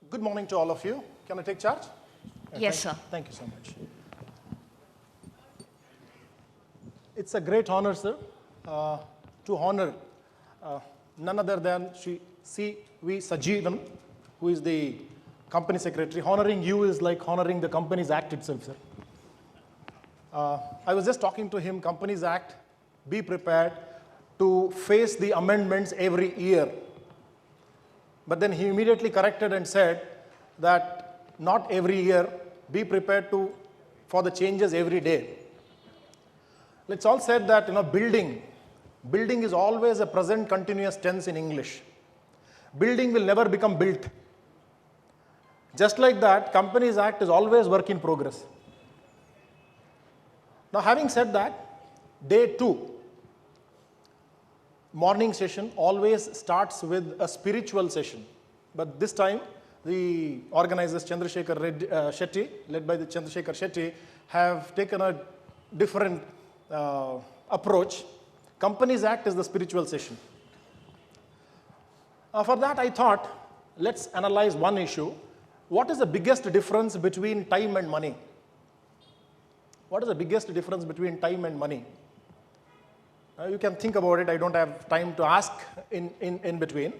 Good morning to all of you. Can I take charge? Yes, sir. Thank you so much. It's a great honor, sir, to honor none other than Shri C.V. Sajeevan, who is the company secretary. Honoring you is like honoring the Companies Act itself, sir. I was just talking to him, Companies Act, be prepared to face the amendments every year. But then he immediately corrected and said that not every year, be prepared for the changes every day. It's all said that building is always a present continuous tense in English. Building will never become built. Just like that, Companies Act is always work in progress. Now, having said that, day 2, morning session always starts with a spiritual session. But this time, the organizers Chandrasekhar Shetty, led by the Chandrasekhar Shetty, have taken a different approach. Companies Act is the spiritual session. For that, I thought, let's analyze one issue. What is the biggest difference between time and money? What is the biggest difference between time and money? You can think about it. I don't have time to ask in between.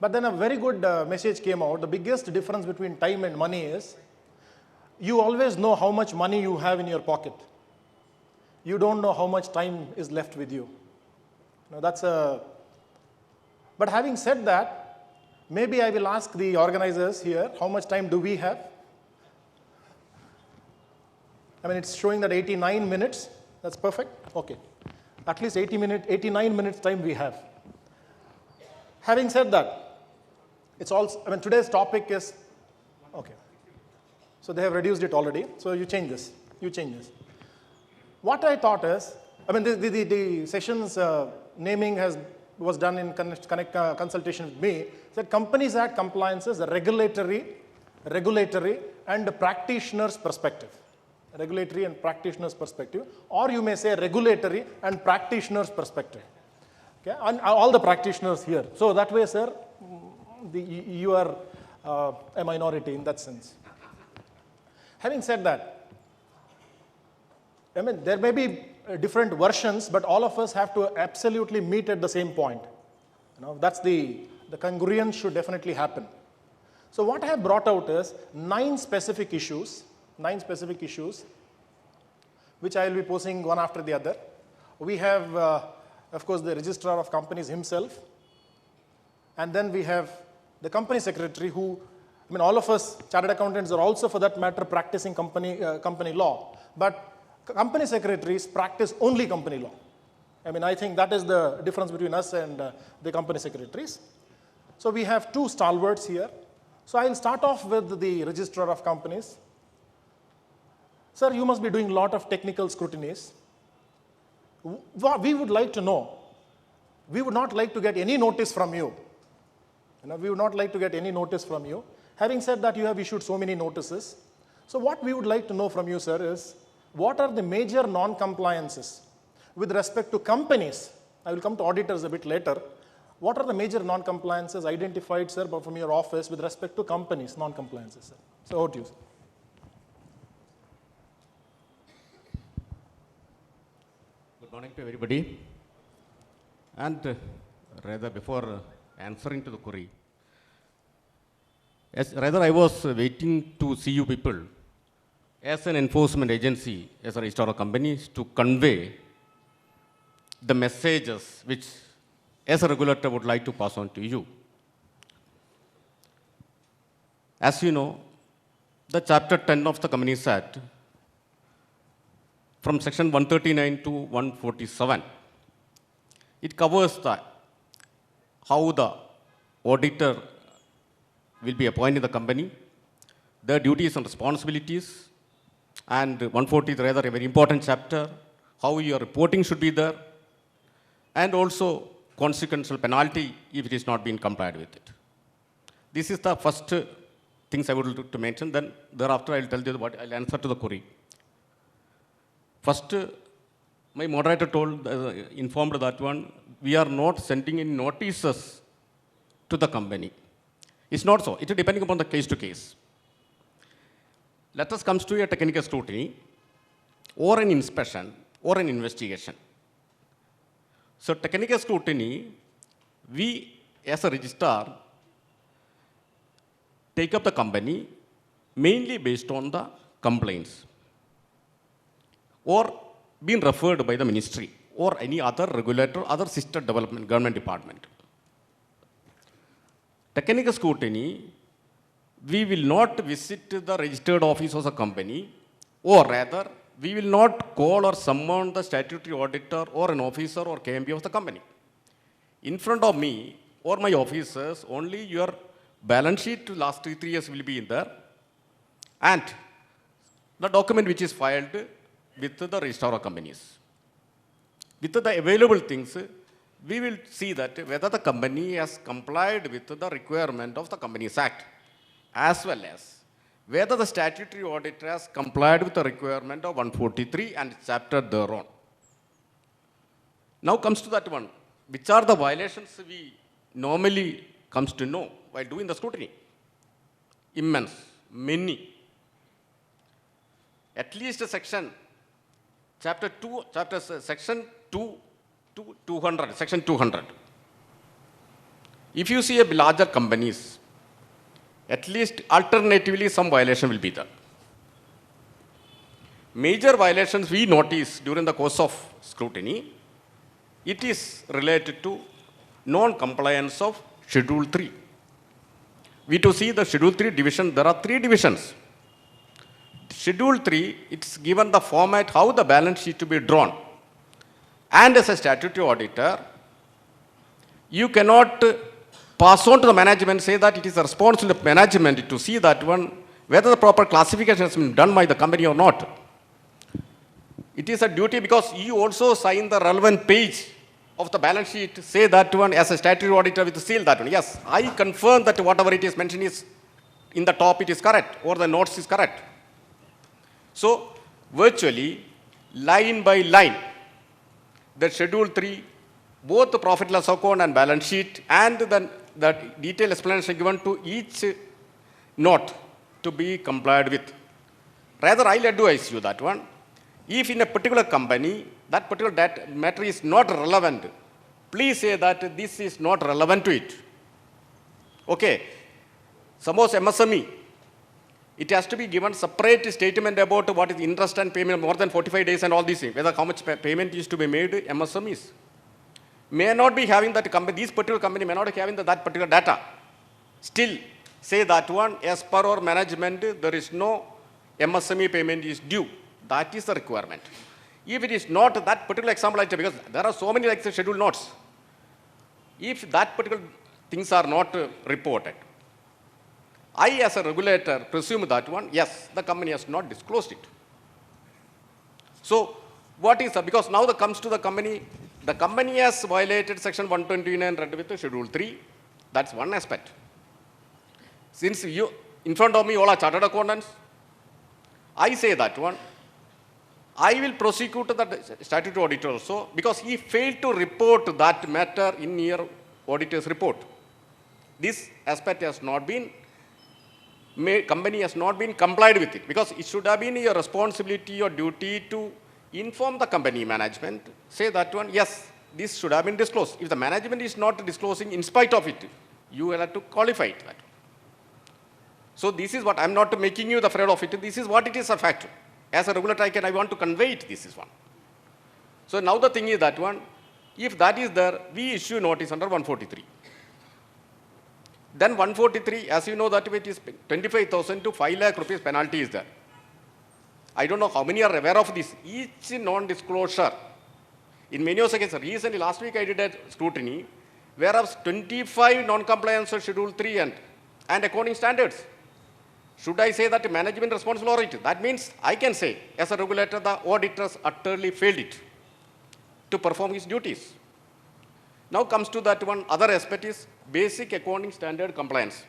But then a very good message came out. The biggest difference between time and money is you always know how much money you have in your pocket. You don't know how much time is left with you. But having said that, maybe I will ask the organizers here, how much time do we have? It's showing that 89 minutes. That's perfect. Okay. At least 89 minutes time we have. Having said that, it's also, today's topic is, okay. So they have reduced it already. So you change this. What I thought is, the session's naming was done in consultation with me. That Companies Act compliance is a regulatory and practitioner's perspective. Regulatory and practitioner's perspective, or you may say regulatory and practitioner's perspective. Okay, and all the practitioners here. So that way, sir, you are a minority in that sense. Having said that, there may be different versions, but all of us have to absolutely meet at the same point. That's the congruence should definitely happen. So what I have brought out is 9 specific issues, which I will be posing one after the other. We have, of course, the Registrar of Companies himself, and then we have the Company Secretary who, all of us Chartered Accountants are also, for that matter, practicing company law, but Company Secretaries practice only company law. I think that is the difference between us and the Company Secretaries. So we have 2 stalwarts here. So I will start off with the Registrar of Companies. Sir, you must be doing a lot of technical scrutinies. We would like to know. We would not like to get any notice from you. We would not like to get any notice from you. Having said that, you have issued so many notices. So what we would like to know from you, sir, is what are the major non-compliances with respect to companies? I will come to auditors a bit later. What are the major non-compliances identified, sir, from your office with respect to companies, non-compliances, sir? So over to you, sir. Good morning to everybody. And rather, before answering to the query, I was waiting to see you people as an enforcement agency, as a registrar of companies, to convey the messages which, as a regulator, would like to pass on to you. As you know, the Chapter 10 of the Companies Act, from section 139 to 147, it covers how the auditor will be appointed in the company, their duties and responsibilities, and 140 is rather a very important chapter, how your reporting should be there, and also consequential penalty if it is not being complied with it. This is the first things I would like to mention. Then thereafter I will tell you what I'll answer to the query. First, my moderator informed that we are not sending any notices to the company. It's not so. It is depending upon the case to case. Let us come to a technical scrutiny or an inspection or an investigation. So technical scrutiny, we as a registrar take up the company mainly based on the complaints or being referred by the ministry or any other regulator, other sister development government department. Technical scrutiny, we will not visit the registered office of the company, or rather, we will not call or summon the statutory auditor or an officer or KMP of the company. In front of me or my officers, only your balance sheet to last 3 years will be in there, and the document which is filed with the registrar of companies. With the available things, we will see that whether the company has complied with the requirement of the Companies Act, as well as whether the statutory auditor has complied with the requirement of 143 and chapter thereon. Now comes to that one. Which are the violations we normally comes to know while doing the scrutiny? Immense, many. At least a section, section 200, section 200. If you see a larger companies, at least alternatively some violation will be there. Major violations we notice during the course of scrutiny, it is related to non-compliance of Schedule 3. We to see the Schedule 3 division, there are 3 divisions. Schedule 3, it's given the format how the balance sheet to be drawn. And as a statutory auditor, you cannot pass on to the management, say that it is the responsibility of management to see that one, whether the proper classification has been done by the company or not. It is a duty because you also sign the relevant page of the balance sheet, say that one as a statutory auditor with the seal that one. Yes, I confirm that whatever it is mentioned is in the top it is correct or the notes is correct. So virtually line by line, the Schedule 3, both the profit loss account and balance sheet and the detailed explanation given to each note to be complied with. Rather, I'll advise you that one. If in a particular company, that particular matter is not relevant, please say that this is not relevant to it. Okay. Suppose MSME, it has to be given separate statement about what is interest and payment more than 45 days and all these things, whether how much payment is to be made, MSMEs. May not be having that company, this particular company may not be having that particular data. Still, say that one, as per our management, there is no MSME payment is due. That is the requirement. If it is not that particular example item, because there are so many like the schedule notes, if that particular things are not reported, I as a regulator presume that one, yes, the company has not disclosed it. So what is that? Because now that comes to the company has violated section 129 read with Schedule 3. That's one aspect. Since you, in front of me, all are chartered accountants, I say that one, I will prosecute the statutory auditor also because he failed to report that matter in your auditor's report. This aspect has not been company has not been complied with it because it should have been your responsibility or duty to inform the company management, say that one, yes, this should have been disclosed. If the management is not disclosing in spite of it, you will have to qualify it. That. So this is what, I'm not making you the afraid of it, this is what it is a fact. As a regulator, I want to convey it, this is one. So now the thing is that one, if that is there, we issue notice under 143. Then 143, as you know, that it is 25,000 to 5 lakh rupees penalty is there. I don't know how many are aware of this. Each non-disclosure, in many of the cases, recently last week I did a scrutiny, whereas 25 non-compliance of Schedule 3 and accounting standards. Should I say that management responsible or it? That means I can say, as a regulator, the auditors utterly failed it to perform his duties. Now comes to that one other aspect is basic accounting standard compliance.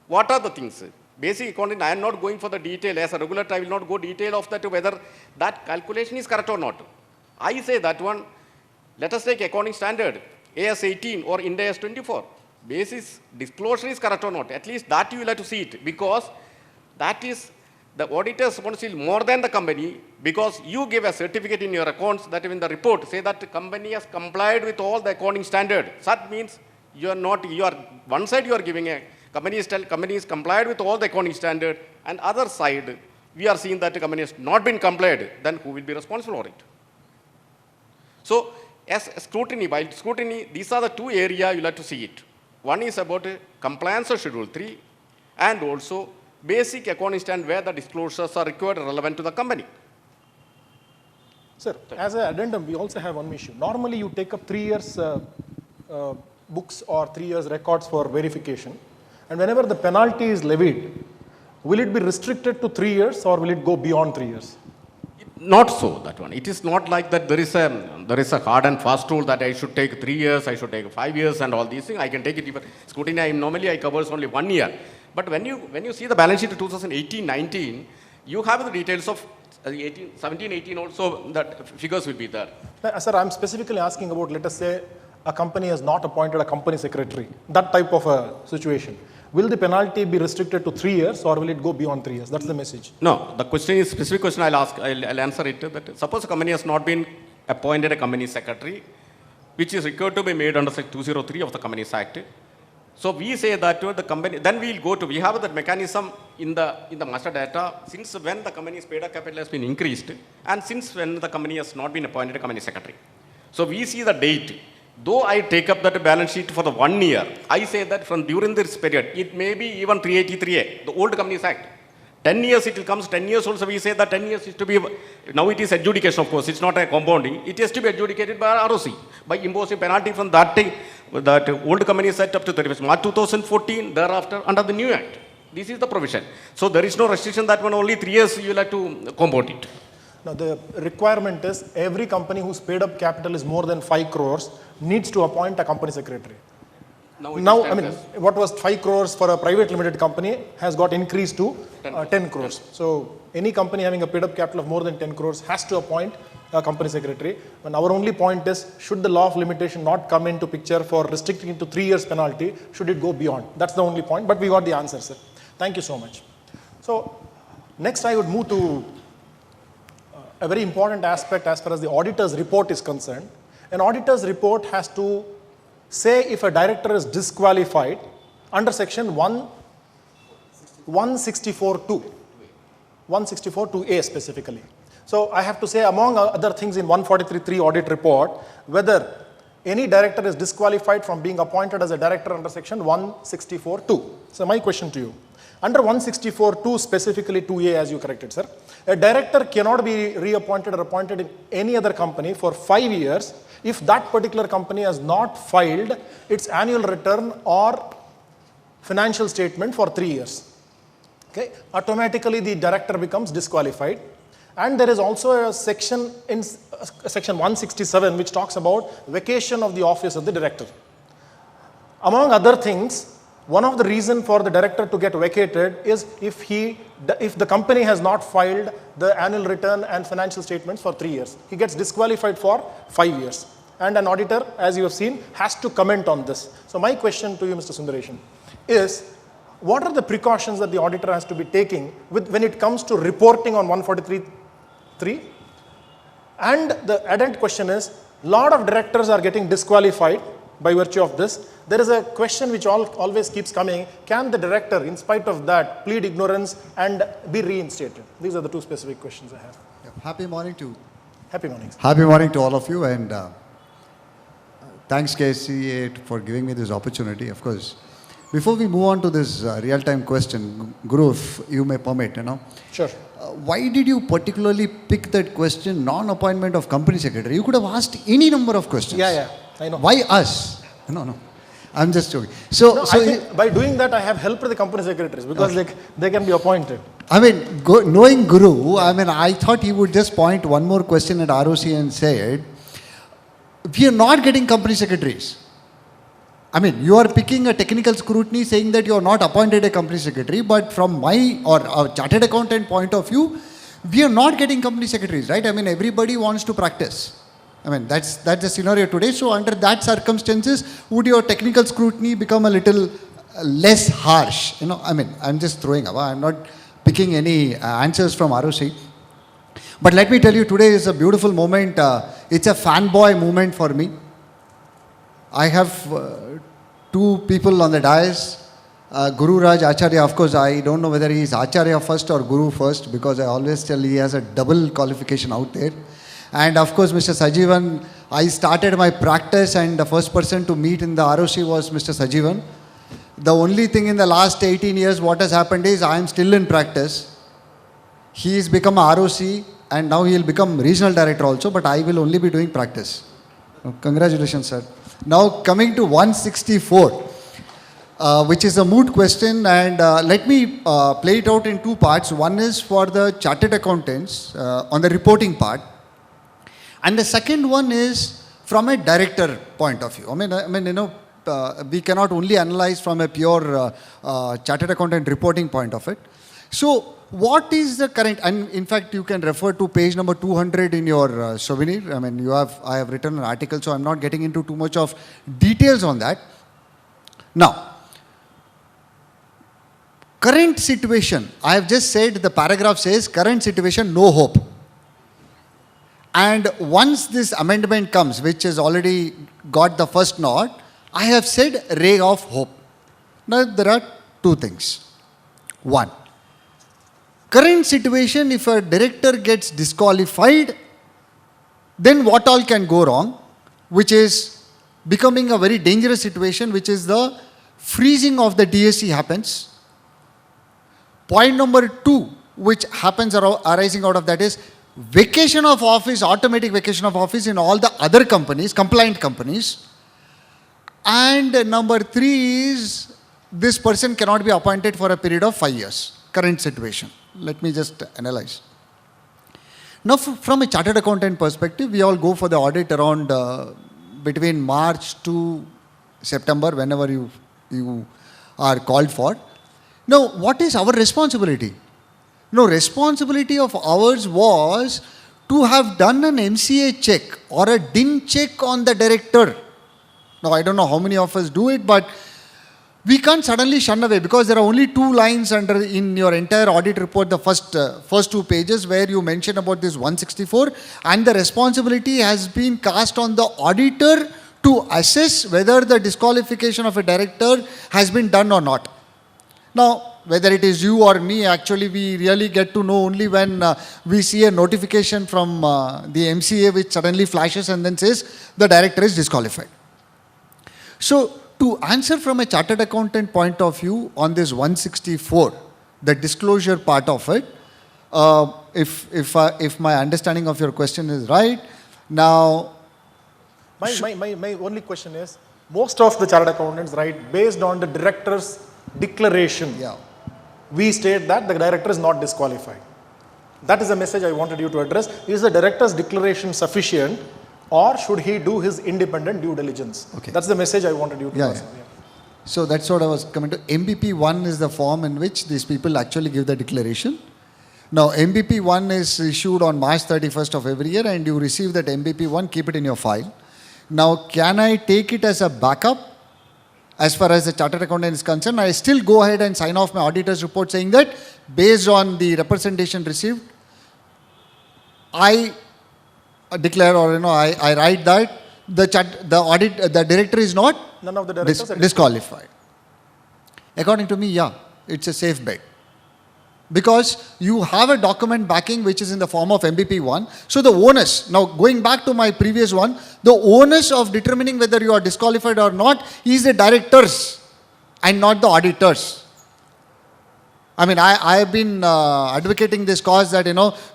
What are the things? Basic accounting, I am not going for the detail. As a regulator, I will not go detail of that whether that calculation is correct or not. I say that one, let us take accounting standard, AS 18 or Ind AS 24. basis disclosure is correct or not. At least that you will have to see it, because that is the auditor's responsibility more than the company, because you give a certificate in your accounts that in the report say that the company has complied with all the accounting standard. That means you are not, you are, one side you are giving a, company is complied with all the accounting standard, and other side, we are seeing that the company has not been complied, then who will be responsible for it? So, as scrutiny, while scrutiny, these are the two areas you'll have to see it. One is about compliance of Schedule 3, and also basic accounting standard where the disclosures are required relevant to the company. Sir, as an addendum, we also have one issue. Normally, you take up 3 years books or 3 years records for verification, and whenever the penalty is levied, will it be restricted to 3 years or will it go beyond 3 years? Not so, that one. It is not like that there is a hard and fast rule that I should take 3 years, I should take 5 years and all these things. I can take it even. Scrutiny, normally I covers only 1 year. But when you see the balance sheet of 2018-19, you have the details of 17-18 also, that figures will be there. Sir, I'm specifically asking about, let us say, a company has not appointed a company secretary, that type of a situation. Will the penalty be restricted to 3 years or will it go beyond 3 years? That's the message. No, the question is, specific question I'll answer it. That suppose a company has not been appointed a company secretary, which is required to be made under Section 203 of the Companies Act. So we say that to the company, then we have that mechanism in the master data since when the company's paid up capital has been increased and since when the company has not been appointed a company secretary. So we see the date. Though I take up that balance sheet for the 1 year, I say that from during this period, it may be even 383A, the old Companies Act. 10 years it will come, 10 years also we say that 10 years is to be, now it is adjudication of course, it's not a compounding, it has to be adjudicated by ROC, by imposing penalty from that day, that old company is set up to 31st March 2014, thereafter under the new act. This is the provision. So there is no restriction that one only 3 years you will have to compound it. Now the requirement is every company whose paid up capital is more than 5 crores needs to appoint a company secretary. Now, I mean, what was 5 crores for a private limited company has got increased to 10 crores. So any company having a paid up capital of more than 10 crores has to appoint a company secretary. And our only point is, should the law of limitation not come into picture for restricting it to 3 years penalty, should it go beyond? That's the only point, but we got the answer, sir. Thank you so much. So next I would move to a very important aspect as far as the auditor's report is concerned. An auditor's report has to say if a director is disqualified under section 164(2), 164(2)A specifically. So I have to say, among other things in 143(3) audit report, whether any director is disqualified from being appointed as a director under section 164(2). So my question to you, under 164(2), specifically 2A as you corrected, sir, a director cannot be reappointed or appointed in any other company for 5 years if that particular company has not filed its annual return or financial statement for 3 years. Okay? Automatically the director becomes disqualified. And there is also a section in section 167 which talks about vacation of the office of the director. Among other things, one of the reasons for the director to get vacated is if the company has not filed the annual return and financial statements for 3 years. He gets disqualified for 5 years. And an auditor, as you have seen, has to comment on this. So my question to you, Mr. Sundaresan, is what are the precautions that the auditor has to be taking when it comes to reporting on 143(3)? And the added question is, a lot of directors are getting disqualified by virtue of this. There is a question which always keeps coming, can the director, in spite of that, plead ignorance and be reinstated? These are the two specific questions I have. Happy morning to all of you, and thanks KCA for giving me this opportunity. Of course, before we move on to this real-time question, Guru, if you may permit, Sure. Why did you particularly pick that question, non-appointment of company secretary? You could have asked any number of questions. Yeah, I know. Why us? No. I'm just joking. I think by doing that, I have helped the company secretaries because they can be appointed. I mean, knowing Guru, I thought he would just point one more question at ROC and said, we are not getting company secretaries. You are picking a technical scrutiny saying that you are not appointed a company secretary, but from my or a chartered accountant point of view, we are not getting company secretaries, right? Everybody wants to practice. I mean, that's the scenario today. So under that circumstances, would your technical scrutiny become a little less harsh? You know, I mean, I'm just throwing up. I'm not picking any answers from ROC. But let me tell you, today is a beautiful moment. It's a fanboy moment for me. I have two people on the dais. Guru Raj Acharya, of course, I don't know whether he is Acharya first or Guru first, because I always tell he has a double qualification out there. And of course, Mr. Sajeevan, I started my practice and the first person to meet in the ROC was Mr. Sajeevan. The only thing in the last 18 years what has happened is I am still in practice. He has become a ROC and now he will become regional director also, but I will only be doing practice. Congratulations, sir. Now coming to 164, which is a moot question, and let me play it out in two parts. One is for the chartered accountants on the reporting part. And the second one is from a director point of view. I mean, you know, we cannot only analyze from a pure chartered accountant reporting point of it. So, what is the current? And in fact, you can refer to page number 200 in your souvenir. I mean, I have written an article, so I'm not getting into too much of details on that. Now, current situation. I have just said the paragraph says current situation, no hope. And once this amendment comes, which has already got the first nod, I have said ray of hope. Now, there are two things. One, current situation, if a director gets disqualified, then what all can go wrong, which is becoming a very dangerous situation, which is the freezing of the DSC happens. Point number two, which happens arising out of that is vacation of office, automatic vacation of office in all the other companies, compliant companies. And number three is this person cannot be appointed for a period of 5 years. Current situation. Let me just analyze. Now, from a chartered accountant perspective, we all go for the audit around between March to September, whenever you are called for. Now, what is our responsibility? No, responsibility of ours was to have done an MCA check or a DIN check on the director. Now, I don't know how many of us do it, but we can't suddenly shun away because there are only 2 lines in your entire audit report, the first 2 pages where you mention about this 164, and the responsibility has been cast on the auditor to assess whether the disqualification of a director has been done or not. Now, whether it is you or me, actually we really get to know only when we see a notification from the MCA which suddenly flashes and then says the director is disqualified. So, to answer from a chartered accountant point of view on this 164, the disclosure part of it, if my understanding of your question is right, now... My only question is, most of the chartered accountants write based on the director's declaration. Yeah. We state that the director is not disqualified. That is the message I wanted you to address. Is the director's declaration sufficient, or should he do his independent due diligence? Okay. That's the message I wanted you to ask. Yeah. So that's what I was coming to. MBP1 is the form in which these people actually give the declaration. Now, MBP1 is issued on March 31st of every year, and you receive that MBP1, keep it in your file. Now, can I take it as a backup? As far as the chartered accountant is concerned, I still go ahead and sign off my auditor's report saying that based on the representation received, I declare, or I write that the director is not None of the directors are disqualified. According to me, yeah, it's a safe bet. Because you have a document backing which is in the form of MBP1. So the onus, now going back to my previous one, the onus of determining whether you are disqualified or not is the directors and not the auditors. I mean, I have been advocating this cause that,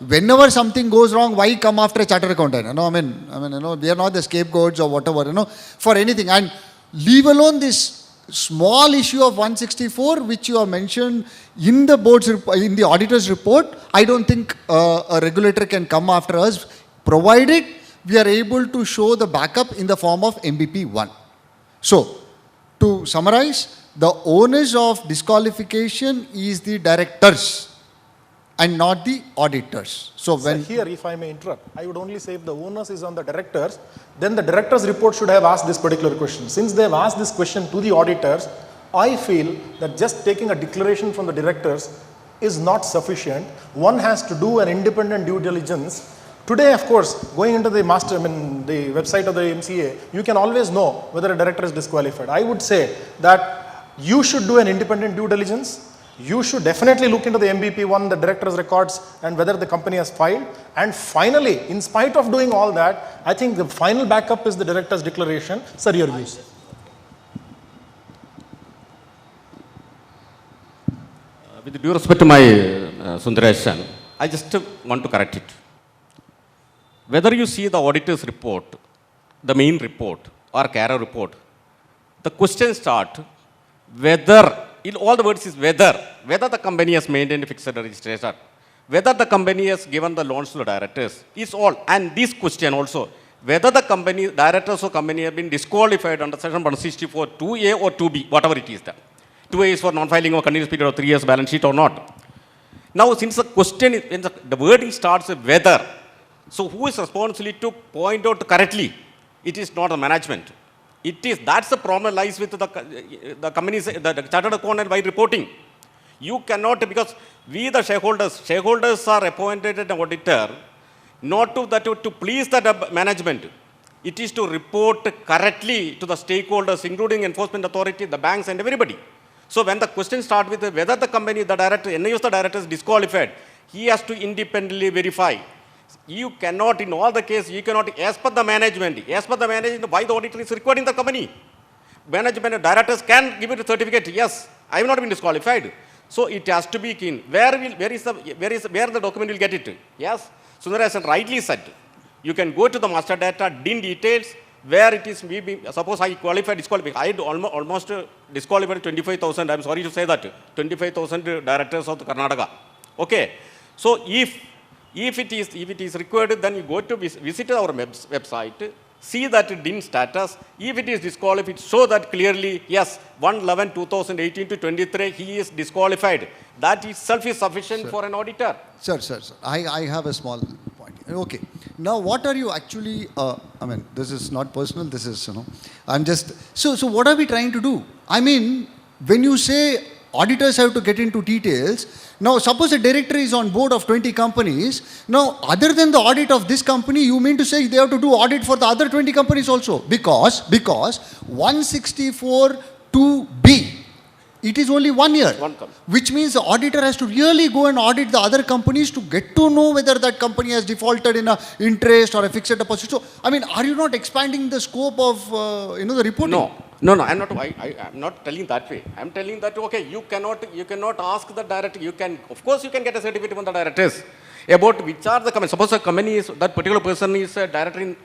whenever something goes wrong, why come after a chartered accountant? We are not the scapegoats or whatever, for anything. And leave alone this small issue of 164, which you have mentioned in the in the auditor's report. I don't think a regulator can come after us, provided we are able to show the backup in the form of MBP1. So, to summarize, the onus of disqualification is the directors and not the auditors. So when Here, if I may interrupt, I would only say if the onus is on the directors, then the director's report should have asked this particular question. Since they have asked this question to the auditors, I feel that just taking a declaration from the directors is not sufficient. One has to do an independent due diligence. Today, of course, going into the the website of the MCA, you can always know whether a director is disqualified. I would say that you should do an independent due diligence. You should definitely look into the MBP1, the director's records, and whether the company has filed. And finally, in spite of doing all that, I think the final backup is the director's declaration. Sir, your views. With due respect to my Sundaresan, I just want to correct it. Whether you see the auditor's report, the main report, or CARA report, the question start whether, in all the words is whether the company has maintained fixed registration, whether the company has given the loans to the directors, is all. And this question also, whether the company, directors or company have been disqualified under section 164, 2A or 2B, whatever it is there. 2A is for non-filing of continuous period of 3 years balance sheet or not. Now, since the question is, when the wording starts with whether, so who is responsible to point out correctly? It is not the management. It is, that's the problem lies with the companies, the chartered accountant by reporting. You cannot, because we the shareholders are appointed an auditor, not to please the management. It is to report correctly to the stakeholders, including enforcement authority, the banks and everybody. So when the question starts with whether the company, the director, any of the directors disqualified, he has to independently verify. You cannot, in all the cases, you cannot, as per the management, why the auditor is required in the company. Management and directors can give it a certificate, yes, I have not been disqualified. So it has to be keen. Where the document will get it? Yes, Sundaresan rightly said. You can go to the master data, DIN details, where it is, maybe, suppose I qualified, disqualified. I almost disqualified 25,000, I'm sorry to say that, 25,000 directors of the Karnataka. Okay, so if it is required, then you go to visit our website, see that DIN status. If it is disqualified, show that clearly, yes, 1/11/2018 to 23, he is disqualified. That itself is sufficient for an auditor. Sir. I have a small point. Okay. Now, what are you actually, I mean, this is not personal, this is, I'm just, so what are we trying to do? I mean, when you say auditors have to get into details, now suppose a director is on board of 20 companies, now other than the audit of this company, you mean to say they have to do audit for the other 20 companies also? Because 164(2)(b), it is only 1 year, which means the auditor has to really go and audit the other companies to get to know whether that company has defaulted in a interest or a fixed deposit. So, I mean, are you not expanding the scope of, the reporting? No, I'm not telling that way. I'm telling that, okay, you cannot ask the director, of course you can get a certificate from the directors about which are the companies. Suppose a company is, that particular person is a director in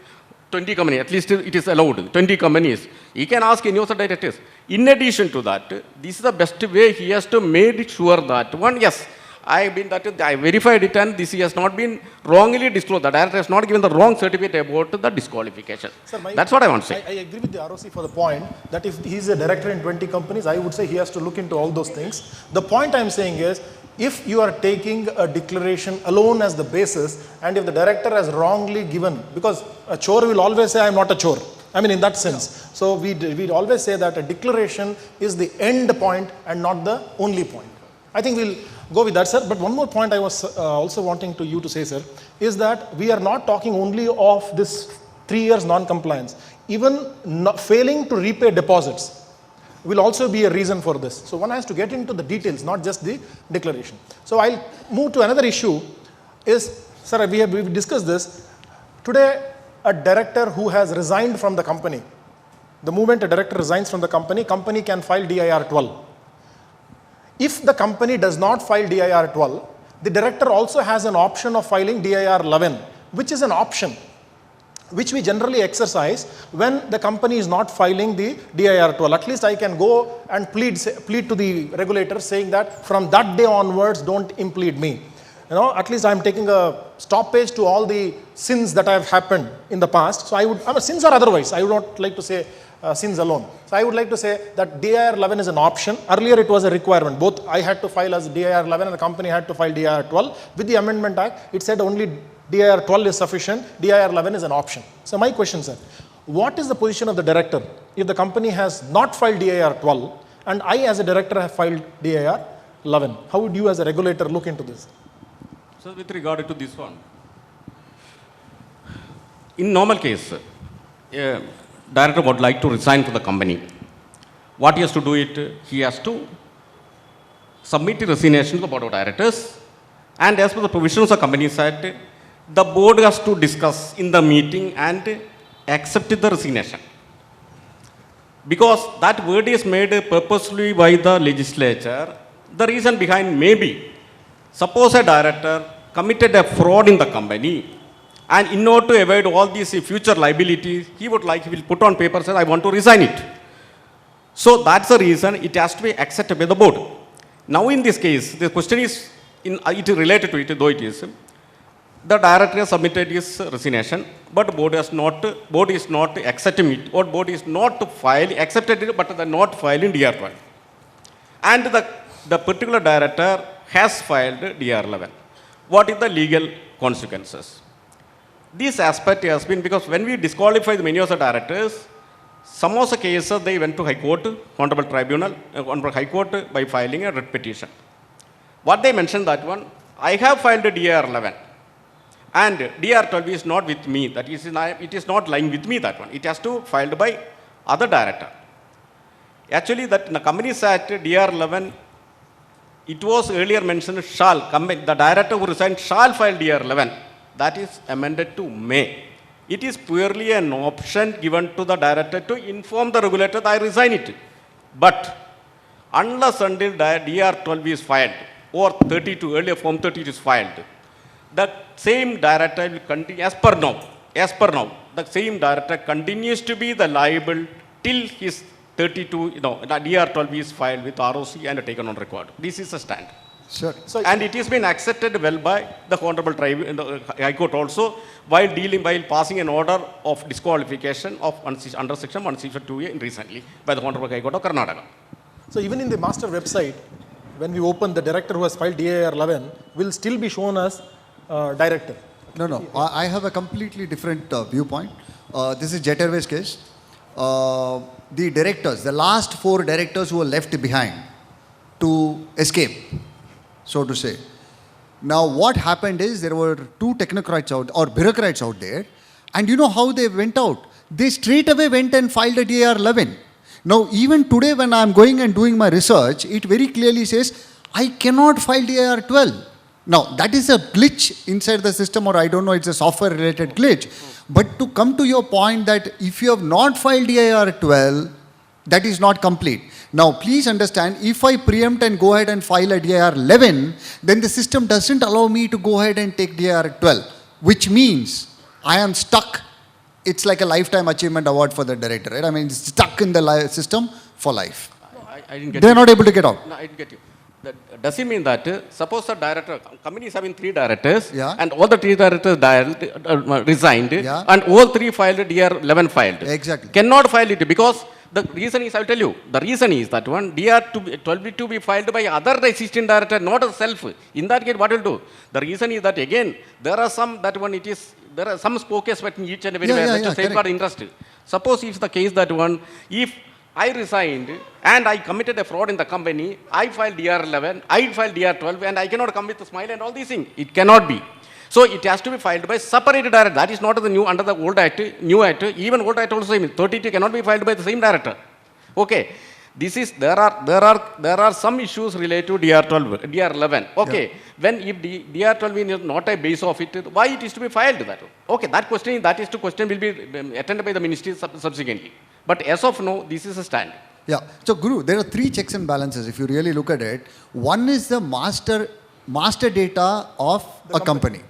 20 companies, at least it is allowed, 20 companies. He can ask any of the directors. In addition to that, this is the best way he has to make sure that, one, yes, I verified it and this has not been wrongly disclosed. The director has not given the wrong certificate about the disqualification. Sir, that's what I want to say. I agree with the ROC for the point that if he is a director in 20 companies, I would say he has to look into all those things. The point I am saying is, if you are taking a declaration alone as the basis, and if the director has wrongly given, because a chore will always say, I am not a chore. I mean, in that sense. Yeah. So we always say that a declaration is the end point and not the only point. I think we'll go with that, sir. But one more point I was also wanting you to say, sir, is that we are not talking only of this 3 years non-compliance. Even failing to repay deposits will also be a reason for this. So one has to get into the details, not just the declaration. So I'll move to another issue is, sir, we've discussed this. Today, a director who has resigned from the company, the moment a director resigns from the company can file DIR 12. If the company does not file DIR 12, the director also has an option of filing DIR 11, which is an option which we generally exercise when the company is not filing the DIR 12. At least I can go and plead to the regulator saying that from that day onwards, don't implead me. At least I'm taking a stoppage to all the sins that have happened in the past. So sins or otherwise, I would not like to say sins alone. So I would like to say that DIR 11 is an option. Earlier it was a requirement. Both I had to file as DIR 11 and the company had to file DIR 12. With the Amendment Act, it said only DIR 12 is sufficient, DIR 11 is an option. So my question, sir, what is the position of the director if the company has not filed DIR 12 and I as a director have filed DIR 11? How would you as a regulator look into this? So with regard to this one, in normal case, director would like to resign from the company. What he has to do he has to submit the resignation to the board of directors, and as per the provisions of Companies Act, the board has to discuss in the meeting and accept the resignation. Because that word is made purposely by the legislature. The reason behind maybe, suppose a director committed a fraud in the company, and in order to avoid all these future liabilities, he will put on paper, say, I want to resign it. So that's the reason it has to be accepted by the board. Now in this case, the question is, it is related to it, though it is, the director has submitted his resignation, but board is not accepting it, or board is not accepted it, but they not filing DIR 12. And the particular director has filed DIR 11. What is the legal consequences? This aspect has been, because when we disqualify many of the directors, some of the cases they went to High Court, Honorable Tribunal, Honorable High Court by filing a writ petition. What they mentioned that one, I have filed a DIR 11 and DIR 12 is not with me, that is, it is not lying with me, that one. It has to filed by other director. Actually, that in the Companies Act, DIR 11, it was earlier mentioned the director who resigned shall file DIR 11. That is amended to may. It is purely an option given to the director to inform the regulator that I resign it. But unless until DIR 12 is filed, or 32, earlier Form 32 is filed, the same director will continue, as per now, the same director continues to be the liable till his 32, the DIR 12 is filed with ROC and taken on record. This is a stand. Sure. And it has been accepted well by the Honorable the High Court also, while passing an order of disqualification of under Section 162A recently by the Honorable High Court of Karnataka. So even in the master website, when we open, the director who has filed DIR 11 will still be shown as director. No. I have a completely different viewpoint. This is Jet Airways case. The directors, the last 4 directors who were left behind to escape, so to say. Now what happened is there were 2 technocrats out, or bureaucrats out there, and you know how they went out? They straight away went and filed a DIR 11. Now even today when I am going and doing my research, it very clearly says, I cannot file DIR 12. Now that is a glitch inside the system, or I don't know, it's a software related glitch. But to come to your point that if you have not filed DIR 12, that is not complete. Now please understand, if I preempt and go ahead and file a DIR 11, then the system doesn't allow me to go ahead and take DIR 12, which means I am stuck. It's like a lifetime achievement award for the director, right? I mean, it's stuck in the system for life. No, I didn't get They're you. not able to get out. No, I didn't get you. Does it mean that suppose the director, company is having 3 directors, Yeah. and all the 3 directors resigned, Yeah. and all 3 filed DIR 11 filed. Exactly. Cannot file it because the reason is, I'll tell you, the reason is that one DIR 12 to be filed by other existing director, not a self. In that case, what will do? The reason is that again, there are some spokes in each and every way to safeguard interest. Suppose if the case that one, if I resigned and I committed a fraud in the company, I filed DIR 11, I filed DIR 12, and I cannot come with a smile and all these things. It cannot be. So it has to be filed by separate director. That is not the new under the old act, new act. Even old act also 32 cannot be filed by the same director. Okay. This is there are some issues related to DIR 12, DIR 11. Okay. Yeah. When if DIR 12 is not a base of it, why it is to be filed that? Okay. That question will be attended by the ministry subsequently. But as of now, this is a stand. Yeah. So Guru, there are 3 checks and balances if you really look at it. One is the master data of a company.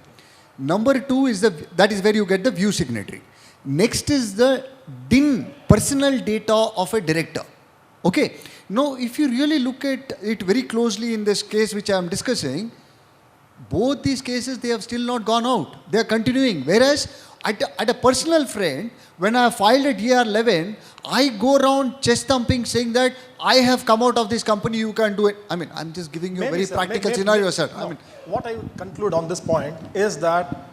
Number 2 is that is where you get the view signatory. Next is the DIN, personal data of a director. Okay. Now, if you really look at it very closely in this case which I am discussing, both these cases, they have still not gone out. They are continuing. Whereas at a personal front, when I filed a DR11, I go around chest thumping saying that I have come out of this company, you can't do it. I mean, I'm just giving you a Maybe, very sir, practical may- scenario, may- sir. no. I mean, What I would conclude on this point is that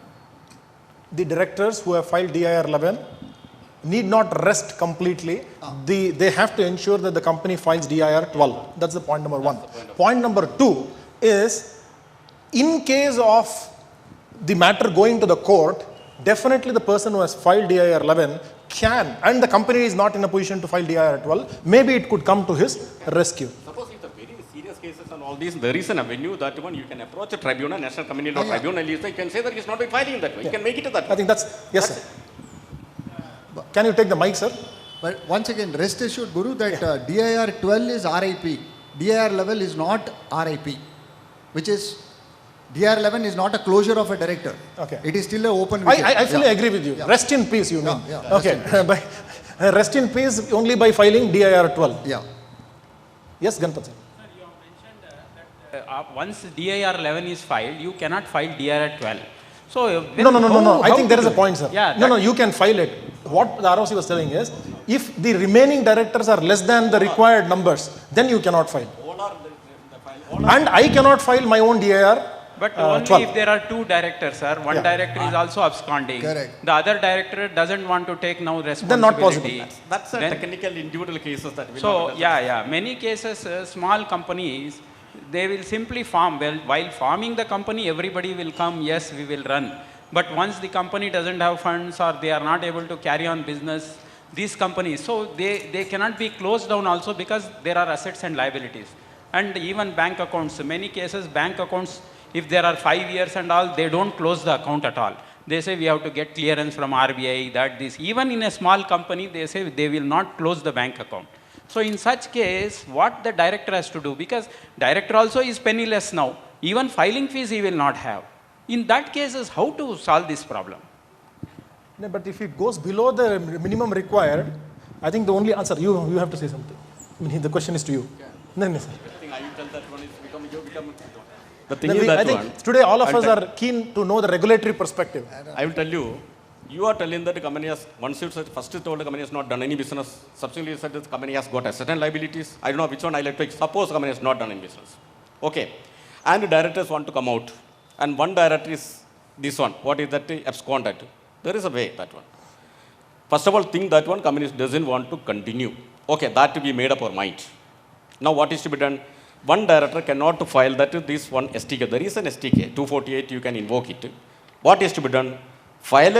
the directors who have filed DIR 11 need not rest completely. They have to ensure that the company files DIR 12. That's the point number one. Point number two is, in case of the matter going to the court, definitely the person who has filed DIR 11 can, and the company is not in a position to file DIR 12, maybe it could come to his rescue. Suppose if the very serious cases and all these, there is an avenue that one you can approach a tribunal, National Community Law Tribunal, you can say that he's not been filing that way. You can make it that I way. think that's, yes, sir. Can you take the mic, sir? but once again, rest assured, Guru, that DIR 12 is RIP. DIR 11 is not RIP, which is DIR 11 is not a closure of a director. Okay. It is still an open wicket. I fully Yeah. agree with you. Yeah. Rest in peace, you mean. yeah, Okay. Rest in peace only by filing DIR 12. Yeah. Yes, Ganpat sir. Once DIR 11 is filed, you cannot file DIR 12. So No. I how think there to is a do point, it? sir. Yeah. No, you can file it. What the ROC was telling is, if the remaining directors are less than the required numbers, then you cannot file. And I cannot file my own DIR. But only 12. if there are two directors, sir. One Yeah. director is also absconding. Correct. The other director doesn't want to take now responsibility. Then not possible. That's a Then- technical individual cases that will So, not be yeah. Many cases, small companies, they will simply form. Well, while forming the company, everybody will come, yes, we will run. But once the company doesn't have funds or they are not able to carry on business, these companies, so they cannot be closed down also because there are assets and liabilities. And even bank accounts, many cases, bank accounts, if there are 5 years and all, they don't close the account at all. They say we have to get clearance from RBI, that this. Even in a small company, they say they will not close the bank account. So in such case, what the director has to do, because director also is penniless now, even filing fees he will not have. In that case, is how to solve this problem? No, but if it goes below the minimum required, I think the only answer, you have to say something. I mean, the question is to you. No, sir. I will tell that one is become the thing No, is that I think one. today all of I'll us tell- are keen to know the regulatory perspective. I will tell you, you are telling that the company has, once you said, first you told the company has not done any business, subsequently you said that the company has got a certain liabilities. I don't know which one I like to take. Suppose the company has not done any business. Okay. And the directors want to come out. And one director is this one. What is that? Absconded. There is a way, that one. First of all, think that one company doesn't want to continue. Okay, that to be made up our mind. Now what is to be done? One director cannot file that this one STK. There is an STK, 248, you can invoke it. What is to be done? File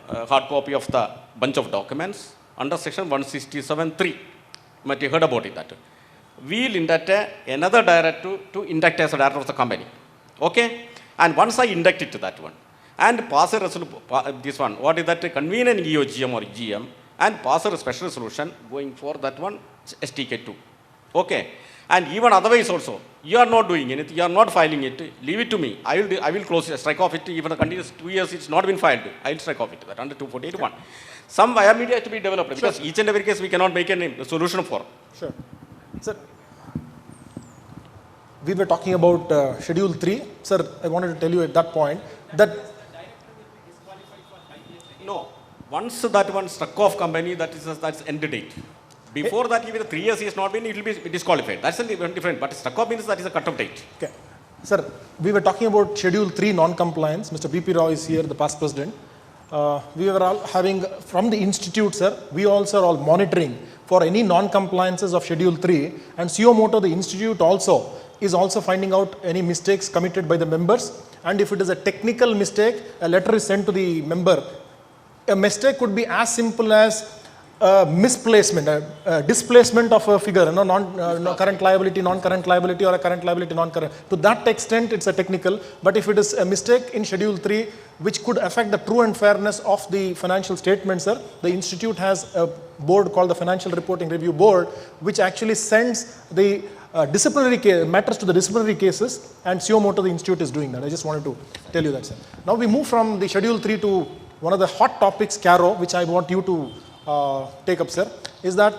a hard copy of the bunch of documents under section 167(3). Might you heard about it that. We'll induct another director to induct as a director of the company. Okay? And once I induct it to that one, and pass a this one, what is that? Convene an EOGM or GM and pass a special resolution going for that one STK2. Okay? And even otherwise also, you are not doing anything, you are not filing it, leave it to me. I will close it, strike off it, even the continuous 2 years it's not been filed, I will strike off it, that under 248(1). Some via media has to be developed, because each and every case we cannot make a solution for. Sure. Sir, we were talking about Schedule 3. Sir, I wanted to tell you at that point that No, once that one struck off company, that's end date. Before that, even 3 years he has not been, it will be disqualified. That's a different. But struck off means that is a cut-off date. Okay. Sir, we were talking about Schedule 3 non-compliance. Mr. BP Rao is here, the past president. We were all having, from the institute, sir, we also are all monitoring for any non-compliances of Schedule 3. And CEO Moto, the institute also, is also finding out any mistakes committed by the members. And if it is a technical mistake, a letter is sent to the member. A mistake could be as simple as misplacement, displacement of a figure, current liability, non-current liability, or a current liability, non-current. To that extent, it's a technical. But if it is a mistake in Schedule 3, which could affect the true and fairness of the financial statements, sir, the institute has a board called the Financial Reporting Review Board, which actually sends the disciplinary matters to the disciplinary cases, and CEO Moto, the institute, is doing that. I just wanted to tell you that, sir. Now we move from the Schedule 3 to one of the hot topics, Caro, which I want you to take up, sir, is that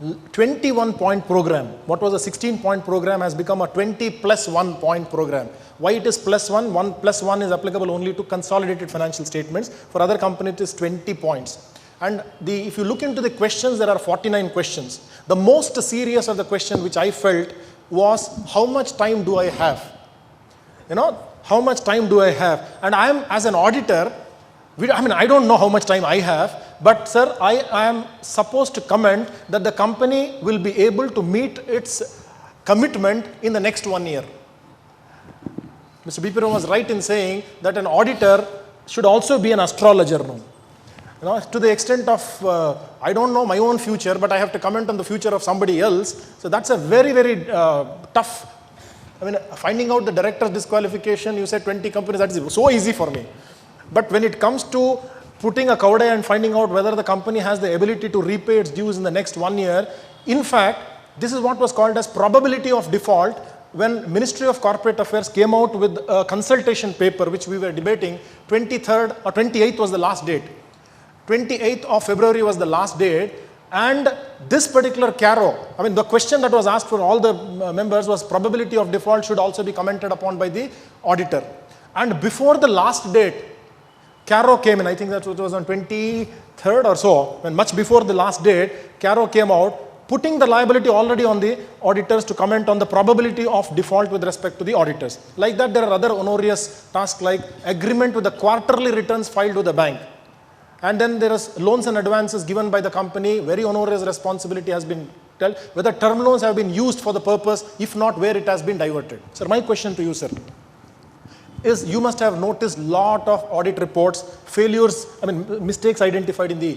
21-point program. What was a 16-point program has become a 20 plus 1-point program. Why it is plus 1? 1 plus 1 is applicable only to consolidated financial statements. For other companies, it is 20 points. And if you look into the questions, there are 49 questions. The most serious of the question which I felt was, how much time do I have? How much time do I have? And I am, as an auditor, I don't know how much time I have, but sir, I am supposed to comment that the company will be able to meet its commitment in the next 1 year. Mr. B.P. Rao was right in saying that an auditor should also be an astrologer now. To the extent of, I don't know my own future, but I have to comment on the future of somebody else. So that's a very, very tough. Finding out the director's disqualification, you said 20 companies, that is so easy for me. But when it comes to putting a cowday and finding out whether the company has the ability to repay its dues in the next 1 year, in fact, this is what was called as probability of default. When Ministry of Corporate Affairs came out with a consultation paper, which we were debating, 23rd or 28th was the last date. 28th of February was the last date. And this particular CARO, the question that was asked for all the members was probability of default should also be commented upon by the auditor. And before the last date, CARO came in, I think that was on 23rd or so, when much before the last date, CARO came out, putting the liability already on the auditors to comment on the probability of default with respect to the auditors. Like that, there are other onerous tasks like agreement with the quarterly returns filed with the bank. And then there is loans and advances given by the company, very onerous responsibility has been told, whether term loans have been used for the purpose, if not where it has been diverted. Sir, my question to you, sir, is you must have noticed lot of audit reports, failures, mistakes identified in the,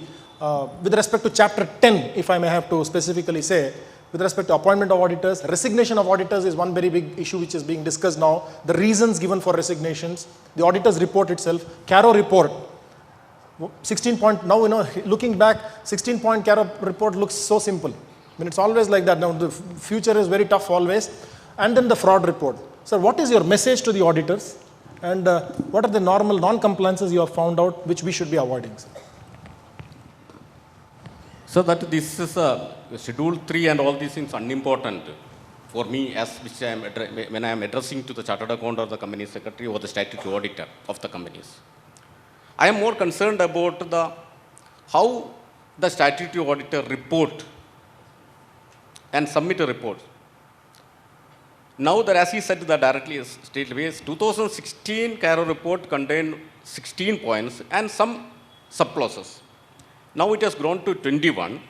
with respect to chapter 10, if I may have to specifically say, with respect to appointment of auditors, resignation of auditors is one very big issue which is being discussed now, the reasons given for resignations, the auditor's report itself, CARO report, 16-point, now, looking back, 16-point CARO report looks so simple. It's always like that. Now, the future is very tough always. And then the fraud report. Sir, what is your message to the auditors? And what are the normal non-compliances you have found out which we should be avoiding? Sir? So that this is Schedule 3 and all these things unimportant for me as which when I am addressing to the Chartered Accountant or the Company Secretary or the Statutory Auditor of the companies. I am more concerned about how the statutory auditor report and submit a report. Now that, as he said that directly straight away, 2016 CARO report contained 16 points and some subclauses. Now it has grown to 21.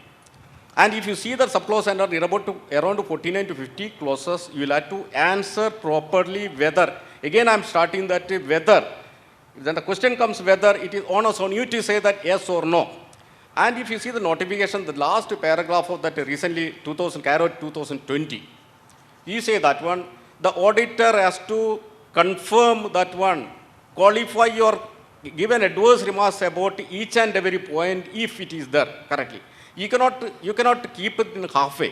And if you see the subclause and around 49 to 50 clauses, you will have to answer properly whether, again I am starting that whether, then the question comes whether it is onus on you to say that yes or no. And if you see the notification, the last paragraph of that recently CARO 2020, you say that one, the auditor has to confirm that one, qualify or give an adverse remarks about each and every point if it is there correctly. You cannot keep it in halfway.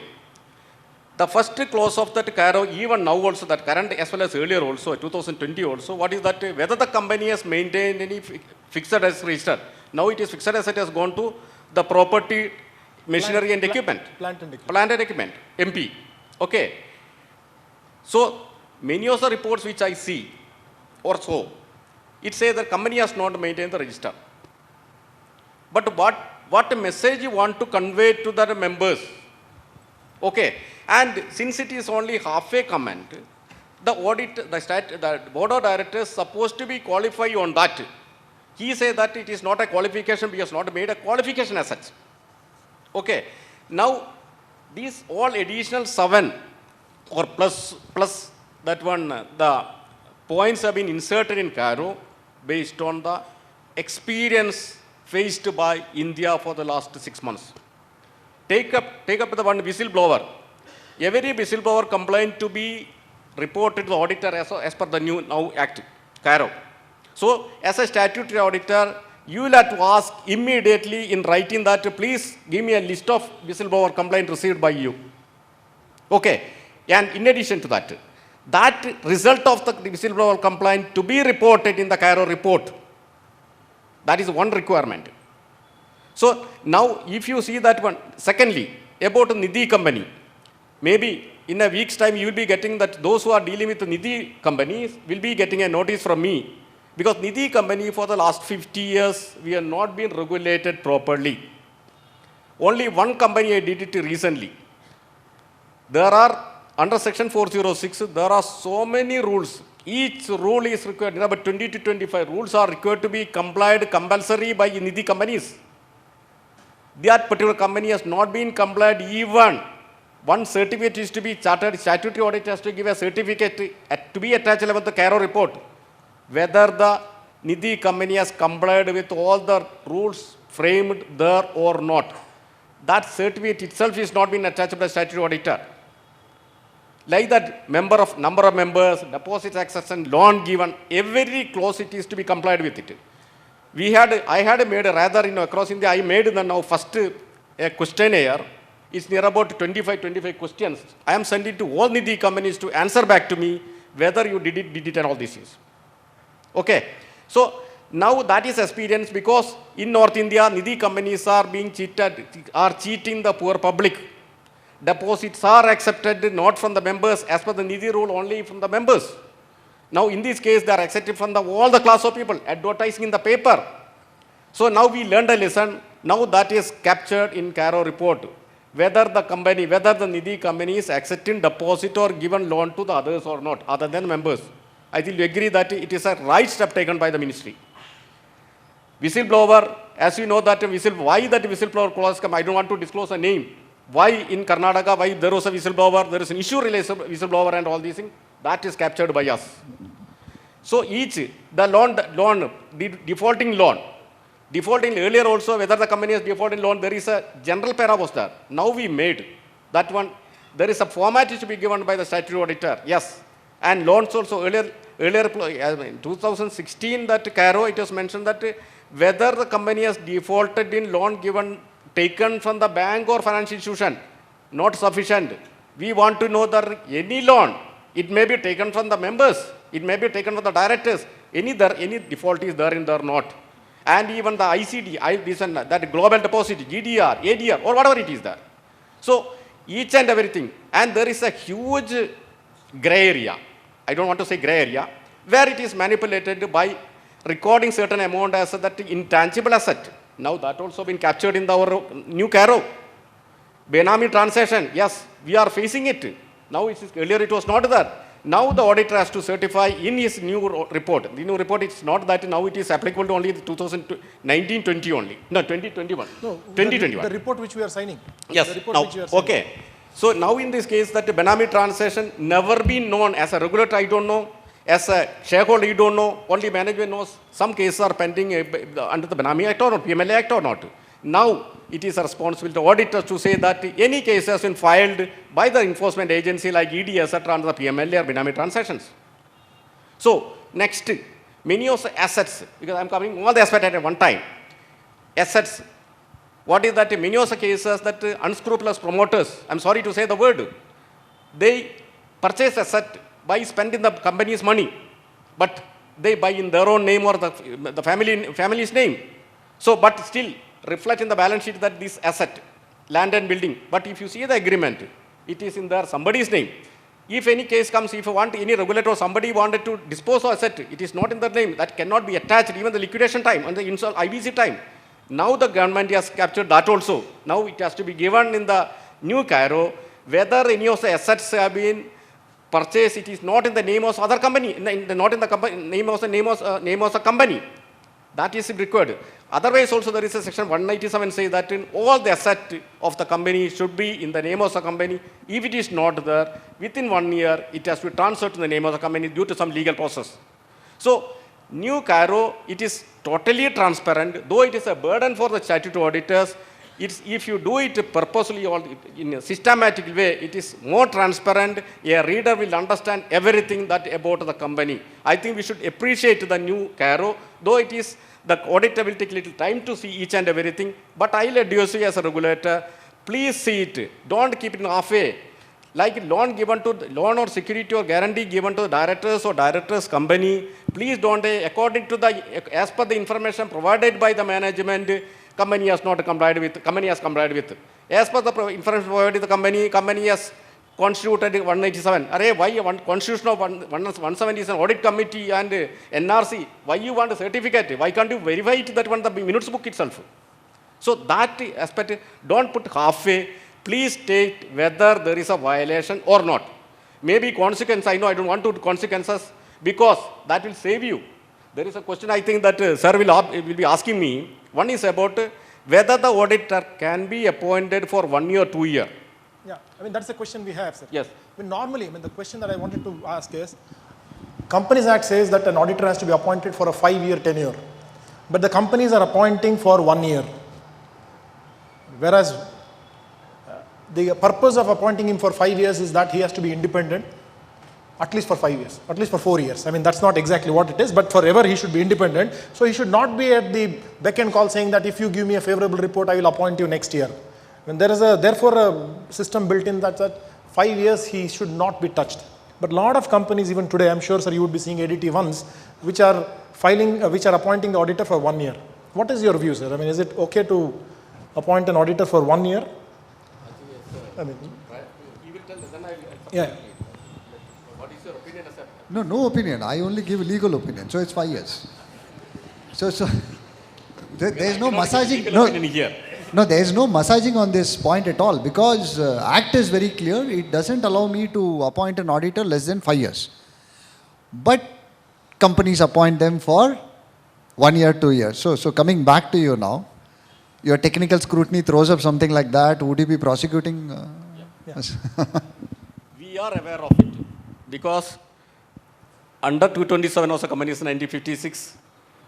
The first clause of that CARO, even now also, that current as well as earlier also, 2020 also, what is that? Whether the company has maintained any fixed asset register. Now it is fixed asset has gone to the property, machinery and equipment. Plant and equipment. Plant and equipment, MP. Okay. So, many of the reports which I see or so, it says the company has not maintained the register. But what message you want to convey to the members? Okay. And since it is only halfway comment, the board of directors is supposed to be qualified on that. He says that it is not a qualification, he has not made a qualification as such. Okay. Now, these all additional 7 or plus that one, the points have been inserted in CARO based on the experience faced by India for the last 6 months. Take up the one whistleblower. Every whistleblower complaint to be reported to the auditor as per the new now Act, CARO. So, as a statutory auditor, you will have to ask immediately in writing that please give me a list of whistleblower complaint received by you. Okay. And in addition to that, that result of the whistleblower complaint to be reported in the CARO report. That is one requirement. So now if you see that one, secondly, about Nidhi company. Maybe in a week's time, you will be getting that those who are dealing with the Nidhi companies will be getting a notice from me. Because Nidhi company for the last 50 years, we have not been regulated properly. Only one company I did it recently. There are, under section 406, there are so many rules. Each rule is required, about 20 to 25 rules are required to be complied compulsory by Nidhi companies. That particular company has not been complied even. One certificate is to be chartered, statutory audit has to give a certificate to be attached with the CARO report, whether the Nidhi company has complied with all the rules framed there or not. That certificate itself is not been attached by the statutory auditor. Like that, number of members, deposit access and loan given, every clause it is to be complied with it. I had made rather, across India, I made the now first a questionnaire. It's near about 25 questions. I am sending to all Nidhi companies to answer back to me whether you did it and all these things. Okay. So now that is experience, because in North India, Nidhi companies are being cheated, are cheating the poor public. Deposits are accepted not from the members as per the Nidhi rule, only from the members. Now in this case, they are accepted from all the class of people, advertising in the paper. So now we learned a lesson. Now that is captured in CARO report. Whether the Nidhi company is accepting deposit or given loan to the others or not, other than members. I think you agree that it is a right step taken by the ministry. Whistleblower, as you know that why that whistleblower clause come, I don't want to disclose a name. Why in Karnataka, why there was a whistleblower, there is an issue related to whistleblower and all these things, that is captured by us. So defaulting earlier also, whether the company has defaulted loan, there is a general para was there. Now we made that one, there is a format to be given by the statutory auditor, yes. And loans also, earlier in 2016, that CARO, it was mentioned that whether the company has defaulted in loan taken from the bank or financial institution, not sufficient. We want to know that any loan, it may be taken from the members, it may be taken from the directors, any default is there in there or not. And even the ICD, that global deposit, GDR, ADR, or whatever it is there. So each and everything, and there is a huge gray area. I don't want to say gray area, where it is manipulated by recording certain amount as that intangible asset. Now that also been captured in our new CARO. Benami transaction, yes, we are facing it. Now earlier it was not there. Now the auditor has to certify in his new report. The new report, it's not that now it is applicable to only 2019-20 only. No, 2021. No, 2021. The report which we are signing. Yes. The report Now, which we are signing. okay. So now in this case, that Benami transaction never been known as a regulator, I don't know. As a shareholder, you don't know. Only management knows. Some cases are pending under the Benami Act or not, PMLA Act or not. Now it is a responsibility to auditors to say that any case has been filed by the enforcement agency like ED, etc., under the PMLA or Benami transactions. So next, many of the assets, because I am covering all the aspects at one time. Assets. What is that? Many of the cases that unscrupulous promoters, I am sorry to say the word, they purchase asset by spending the company's money, but they buy in their own name or the family's name. So, but still reflect in the balance sheet that this asset, land and building. But if you see the agreement, it is in there somebody's name. If any case comes, if you want any regulator or somebody wanted to dispose of asset, it is not in their name. That cannot be attached even the liquidation time and the IBC time. Now the government has captured that also. Now it has to be given in the new CARO whether any of the assets have been purchased. It is not in the name of other company, not in the company, name of the company. That is required. Otherwise also there is a section 197 says that in all the asset of the company should be in the name of the company. If it is not there, within 1 year it has to be transferred to the name of the company due to some legal process. So new CARO, it is totally transparent, though it is a burden for the statutory auditors. If you do it purposely or in a systematic way, it is more transparent. A reader will understand everything that about the company. I think we should appreciate the new CARO, though it is the auditor will take little time to see each and everything. But I will advise you as a regulator, please see it. Don't keep it halfway. Like loan or security or guarantee given to the directors or directors company, please don't, according to as per the information provided by the management, company has complied with. As per the information provided to the company has constituted 187. Array, why one constitution of 170 is an audit committee and NRC? Why you want a certificate? Why can't you verify it that one the minutes book itself? So that aspect, don't put halfway. Please state whether there is a violation or not. Maybe consequence, I know I don't want to consequences because that will save you. There is a question I think that sir will be asking me. One is about whether the auditor can be appointed for 1 year, 2 year. Yeah, I mean, that's the question we have, sir. Yes. I mean, normally, I mean, the question that I wanted to ask is, Companies Act says that an auditor has to be appointed for a 5-year tenure, but the companies are appointing for 1 year. Whereas the purpose of appointing him for 5 years is that he has to be independent, at least for 5 years, at least for 4 years. I mean, that's not exactly what it is, but forever he should be independent. So he should not be at the beck and call saying that if you give me a favorable report, I will appoint you next year. When there is therefore a system built in that 5 years he should not be touched. But a lot of companies even today, I'm sure sir you would be seeing ADT ones which are appointing the auditor for 1 year. What is your view, sir? I mean, is it okay to appoint an auditor for 1 year? I mean, He will tell, then I will. yeah. What is your opinion, sir? No opinion. I only give legal opinion. So it's 5 years. So there is no massaging. No, there is no massaging on this point at all because Act is very clear. It doesn't allow me to appoint an auditor less than 5 years. But companies appoint them for 1 year, 2 years. So coming back to you now, your technical scrutiny throws up something like that. Would you be prosecuting? Yes. We are aware of it because under 227 of the Companies 1956,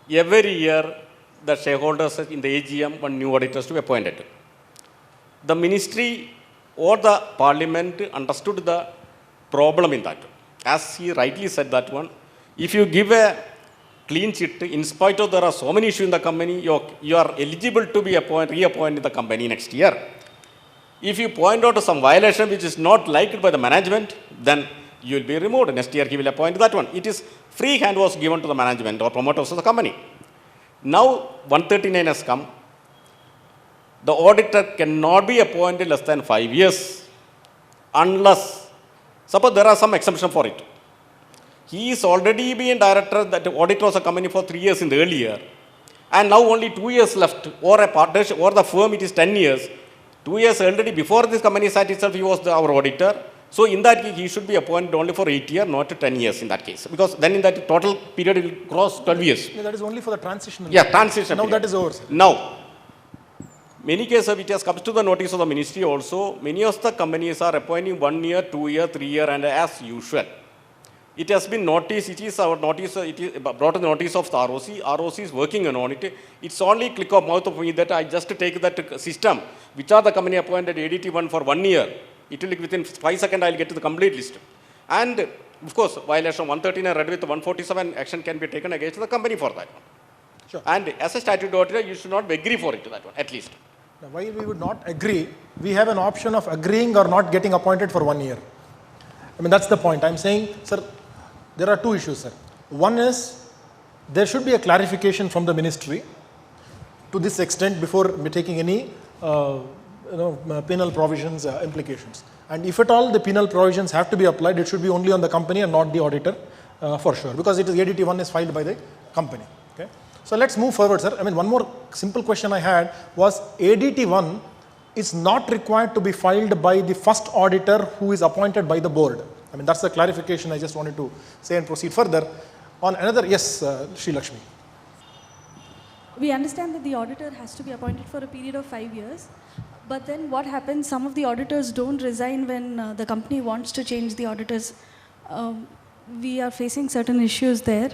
every year the shareholders in the AGM want new auditors to be appointed. The ministry or the parliament understood the problem in that. As he rightly said that one, if you give a clean sheet, in spite of there are so many issues in the company, you are eligible to be reappointed in the company next year. If you point out some violation which is not liked by the management, then you will be removed. Next year he will appoint that one. It is free hand was given to the management or promoters of the company. Now 139 has come. The auditor cannot be appointed less than 5 years unless, suppose there are some exemption for it. He is already being director, that auditor of a company for 3 years in the earlier, and now only 2 years left, or a partnership, or the firm it is 10 years. 2 years already before this Companies Act itself, he was our auditor. So in that case, he should be appointed only for 8 years, not 10 years in that case. Because then in that total period, it will cross 12 years. Yeah, that is only for the transitional. Yeah, transition. Now period. that is over, sir. Now, many cases it has come to the notice of the ministry also. Many of the companies are appointing 1 year, 2 year, 3 year, and as usual. It has been noticed, it is our notice, it is brought to the notice of the ROC. ROC is working on it. It's only click of mouth of me that I just take that system, which are the company appointed ADT1 for 1 year. It will within 5 seconds, I'll get to the complete list. And of course, violation 139 read with 147 action can be taken against the company for that one. Sure. And as a statute auditor, you should not agree for it to that one, at least. Now, while we would not agree, we have an option of agreeing or not getting appointed for 1 year. I mean, that's the point. I'm saying, sir, there are two issues, sir. One is, there should be a clarification from the ministry to this extent before taking any penal provisions implications. And if at all the penal provisions have to be applied, it should be only on the company and not the auditor for sure, because it is ADT1 is filed by the company. Okay. So let's move forward, sir. I mean, one more simple question I had was ADT1 is not required to be filed by the first auditor who is appointed by the board. I mean, that's the clarification I just wanted to say and proceed further. On another, yes, Sri Lakshmi. We understand that the auditor has to be appointed for a period of 5 years. But then what happens, some of the auditors don't resign when the company wants to change the auditors. We are facing certain issues there.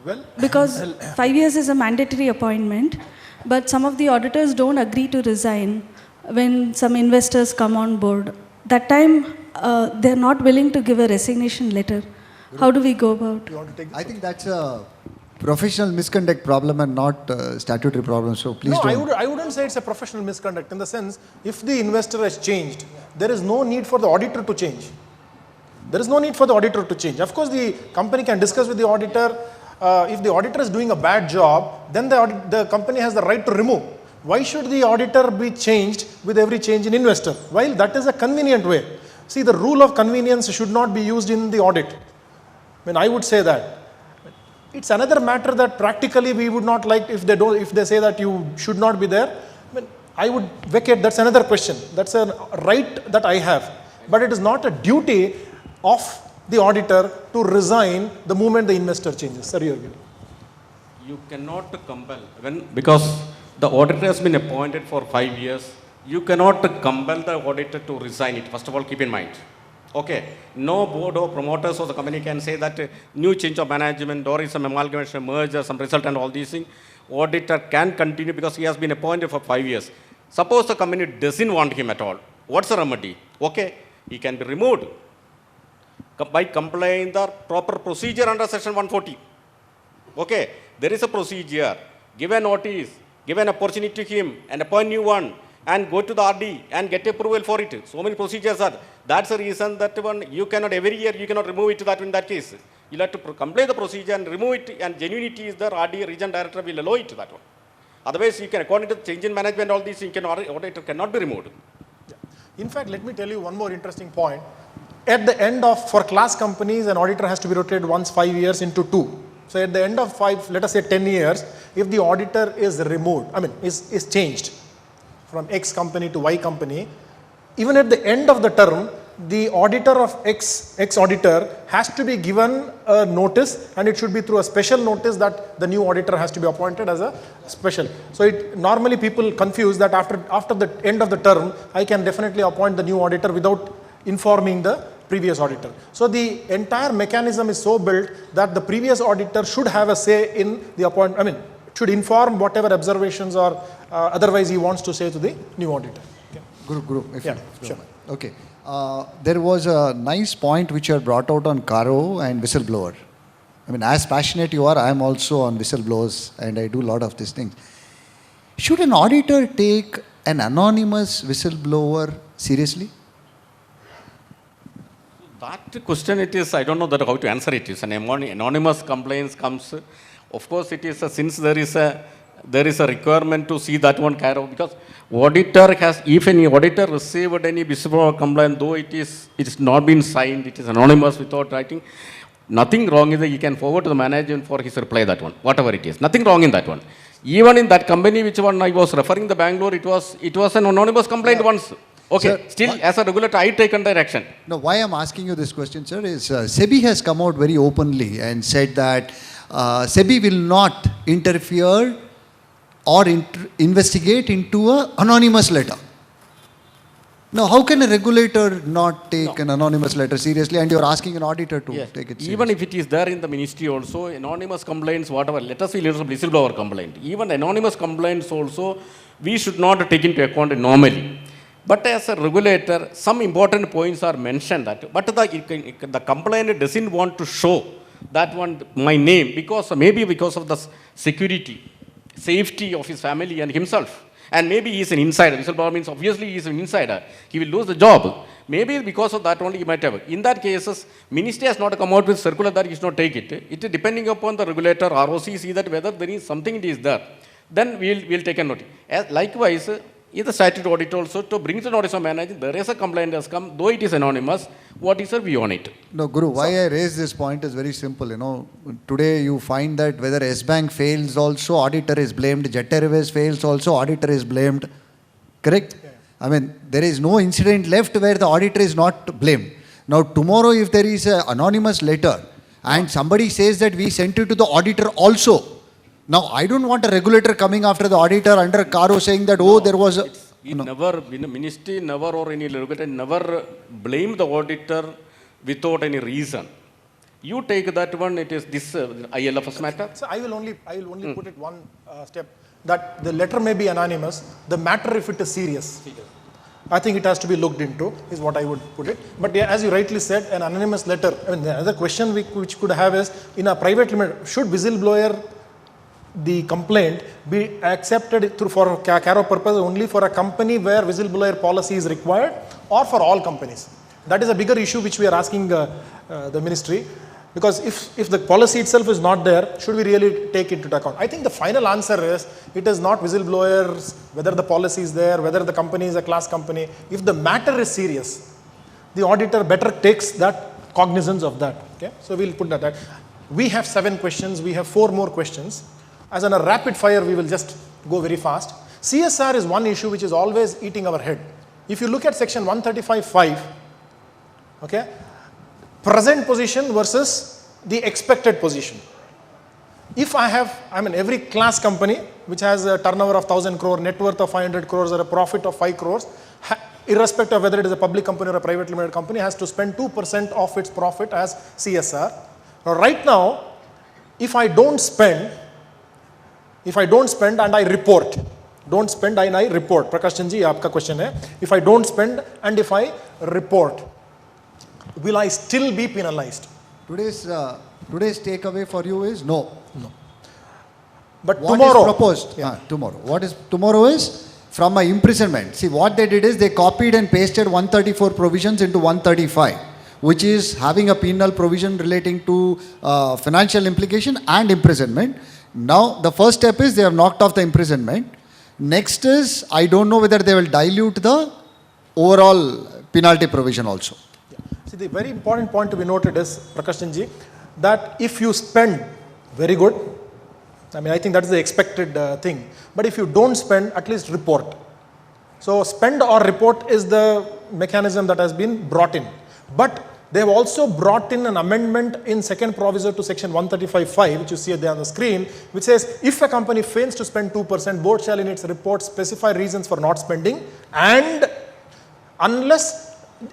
Well, because 5 years is a mandatory appointment, but some of the auditors don't agree to resign when some investors come on board. That time, they're not willing to give a resignation letter. How do we go about? you want to take this? I think that's a professional misconduct problem and not statutory problem. So please No, don't. I wouldn't say it's a professional misconduct in the sense, if the investor has changed, there is no need for the auditor to change. There is no need for the auditor to change. Of course, the company can discuss with the auditor. If the auditor is doing a bad job, then the company has the right to remove. Why should the auditor be changed with every change in investor? While that is a convenient way. See, the rule of convenience should not be used in the audit. I would say that. It's another matter that practically we would not like if they say that you should not be there. I would vacate. That's another question. That's a right that I have. But it is not a duty of the auditor to resign the moment the investor changes. Sir, your view. You cannot compel, because the auditor has been appointed for 5 years, you cannot compel the auditor to resign it. First of all, keep in mind. Okay, no board or promoters of the company can say that new change of management or some amalgamation, merger, some result and all these things. Auditor can continue because he has been appointed for 5 years. Suppose the company doesn't want him at all. What's the remedy? Okay, he can be removed by complying the proper procedure under section 140. Okay, there is a procedure. Give a notice, give an opportunity to him and appoint new one and go to the RD and get approval for it. So many procedures are. That's the reason that one you cannot, every year you cannot remove it in that case. You'll have to complete the procedure and remove it, and genuinity is there, RD, region director will allow it that one. Otherwise, you can, according to the change in management, all these, auditor cannot be removed. Yeah. In fact, let me tell you one more interesting point. At the end of, for class companies, an auditor has to be rotated once 5 years into 2. So at the end of 5, let us say 10 years, if the auditor is removed, is changed from X company to Y company, even at the end of the term, the auditor of X auditor has to be given a notice, and it should be through a special notice that the new auditor has to be appointed as a special. So normally people confuse that after the end of the term, I can definitely appoint the new auditor without informing the previous auditor. So the entire mechanism is so built that the previous auditor should have a say in the appointment, should inform whatever observations or otherwise he wants to say to the new auditor. Okay. Guru, if Yeah, you sure. Okay. There was a nice point which you had brought out on Caro and whistleblower. As passionate you are, I am also on whistleblowers and I do a lot of these things. Should an auditor take an anonymous whistleblower seriously? That question, it is, I don't know how to answer it. It's an anonymous complaints comes. Of course, it is since there is a requirement to see that one carry out, because auditor has, if any auditor received any whistleblower complaint, though it is not been signed, it is anonymous without writing, nothing wrong is that he can forward to the management for his reply, that one, whatever it is. Nothing wrong in that one. Even in that company which one I was referring, the Bangalore, it was an anonymous complaint once. Okay, sir, still as a regulator, I take under action. No, why I'm asking you this question, sir, is SEBI has come out very openly and said that SEBI will not interfere or investigate into an anonymous letter. Now, how can a regulator not take an anonymous letter seriously, and you're asking an auditor to take it seriously? Even if it is there in the ministry also, anonymous complaints, whatever, let us see letters of whistleblower complaint. Even anonymous complaints also, we should not take into account normally. But as a regulator, some important points are mentioned that, but the complainant doesn't want to show that one, my name, maybe because of the security, safety of his family and himself. And maybe he is an insider. Whistleblower means obviously he is an insider. He will lose the job. Maybe because of that only he might have. In that cases, ministry has not come out with circular that he should not take it. It is depending upon the regulator, ROC, see that whether there is something it is there. Then we'll take a note. Likewise, in the statutory audit also, to bring the notice of management, there is a complaint has come, though it is anonymous. What is your view on it? No, Guru, why I raise this point is very simple. Today you find that whether S-Bank fails also, auditor is blamed. Jet Airways fails also, auditor is blamed. Correct? Yeah. There is no incident left where the auditor is not blamed. Now, tomorrow if there is an anonymous letter and somebody says that we sent it to the auditor also, now, I don't want a regulator coming after the auditor under Caro saying that, there was a... Never, ministry never or any regulator never blame the auditor without any reason. You take that one, it is this ILFS matter. So I will only put it one step, that the letter may be anonymous, the matter if it is serious. I think it has to be looked into, is what I would put it. But yeah, as you rightly said, an anonymous letter, the other question which could have is, in a private limited, should whistleblower, the complaint be accepted for Caro purpose only for a company where whistleblower policy is required, or for all companies? That is a bigger issue which we are asking the ministry, Because if the policy itself is not there, should we really take it into account? I think the final answer is, it is not whistleblowers, whether the policy is there, whether the company is a class company. If the matter is serious, the auditor better takes that cognizance of that. Okay, so we'll put that. We have 7 questions. We have 4 more questions. As in a rapid fire, we will just go very fast. CSR is one issue which is always eating our head. If you look at section 135(5), okay, present position versus the expected position. If every class company which has a turnover of 1,000 crore, net worth of 500 crores or a profit of 5 crores, irrespective of whether it is a public company or a private limited company, has to spend 2% of its profit as CSR. Now, right now, if I don't spend and I report, Prakash Chandji, aapka question hai. If I don't spend and if I report, will I still be penalized? Today's takeaway for you is no. But What tomorrow, is proposed? Tomorrow. What is tomorrow is from my imprisonment. See, what they did is they copied and pasted 134 provisions into 135, which is having a penal provision relating to financial implication and imprisonment. Now, the first step is they have knocked off the imprisonment. Next is, I don't know whether they will dilute the overall penalty provision also. See, the very important point to be noted is, Prakash Chandji, that if you spend, very good. I think that is the expected thing. But if you don't spend, at least report. So spend or report is the mechanism that has been brought in. But they have also brought in an amendment in second proviso to section 135(5), which you see there on the screen, which says, if a company fails to spend 2%, board shall in its report specify reasons for not spending, and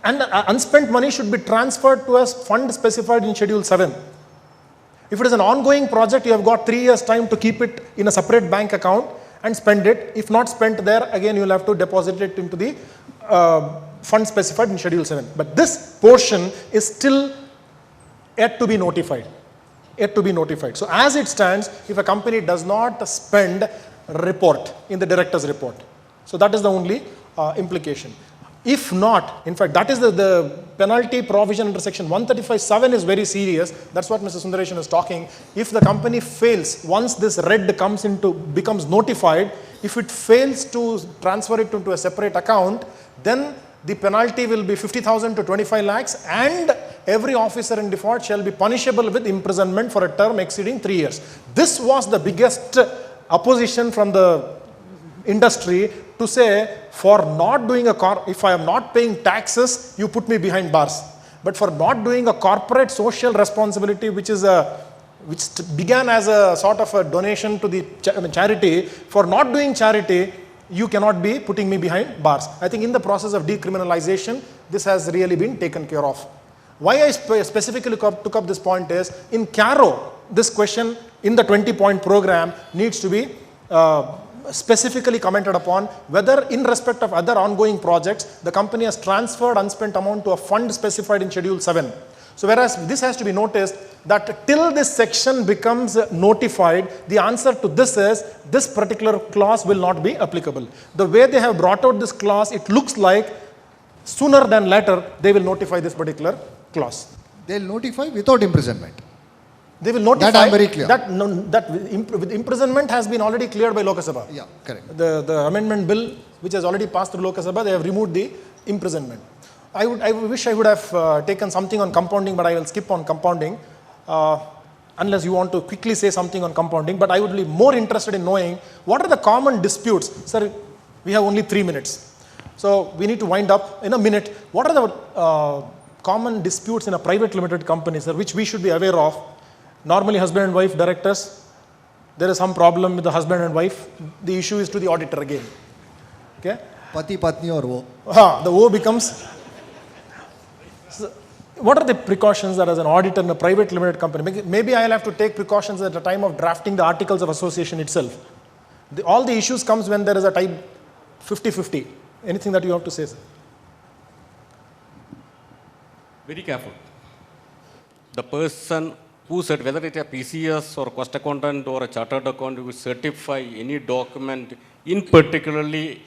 unspent money should be transferred to a fund specified in Schedule 7. If it is an ongoing project, you have got 3 years time to keep it in a separate bank account and spend it. If not spent there, again you will have to deposit it into the fund specified in Schedule 7. But this portion is still yet to be notified. So as it stands, if a company does not spend, report in the director's report. So that is the only implication. If not, in fact, that is the penalty provision under section 135(7) is very serious. That's what Mr. Sundaresan is talking. If the company fails, once this red becomes notified, if it fails to transfer it into a separate account, then the penalty will be 50,000 to 25 lakhs, and every officer in default shall be punishable with imprisonment for a term exceeding 3 years. This was the biggest opposition from the industry, to say, for not doing if I am not paying taxes, you put me behind bars. But for not doing a corporate social responsibility, which began as a sort of a donation to the charity, for not doing charity, you cannot be putting me behind bars. I think in the process of decriminalization, this has really been taken care of. Why I specifically took up this point is, in CARO, this question in the 20-point program needs to be specifically commented upon, whether in respect of other ongoing projects, the company has transferred unspent amount to a fund specified in Schedule 7. So whereas this has to be noticed that till this section becomes notified, the answer to this is, this particular clause will not be applicable. The way they have brought out this clause, it looks like sooner than later, they will notify this particular clause. They will notify without imprisonment. They will notify that I am very clear. With imprisonment has been already cleared by Lok Sabha. Yeah, correct. The amendment bill, which has already passed through Lok Sabha, they have removed the imprisonment. I wish I would have taken something on compounding, but I will skip on compounding, unless you want to quickly say something on compounding. But I would be more interested in knowing what are the common disputes. Sir, we have only 3 minutes, so we need to wind up in a minute. What are the common disputes in a private limited company, sir, which we should be aware of? Normally, husband and wife directors, there is some problem with the husband and wife. The issue is to the auditor again. Okay? Pati, patni or wo. The wo becomes. So, what are the precautions that as an auditor in a private limited company? Maybe I'll have to take precautions at the time of drafting the articles of association itself. All the issues comes when there is a type 50-50. Anything that you have to say, sir? Very careful. The person who said, whether it is a PCS or cost accountant or a chartered accountant, who certify any document, in particularly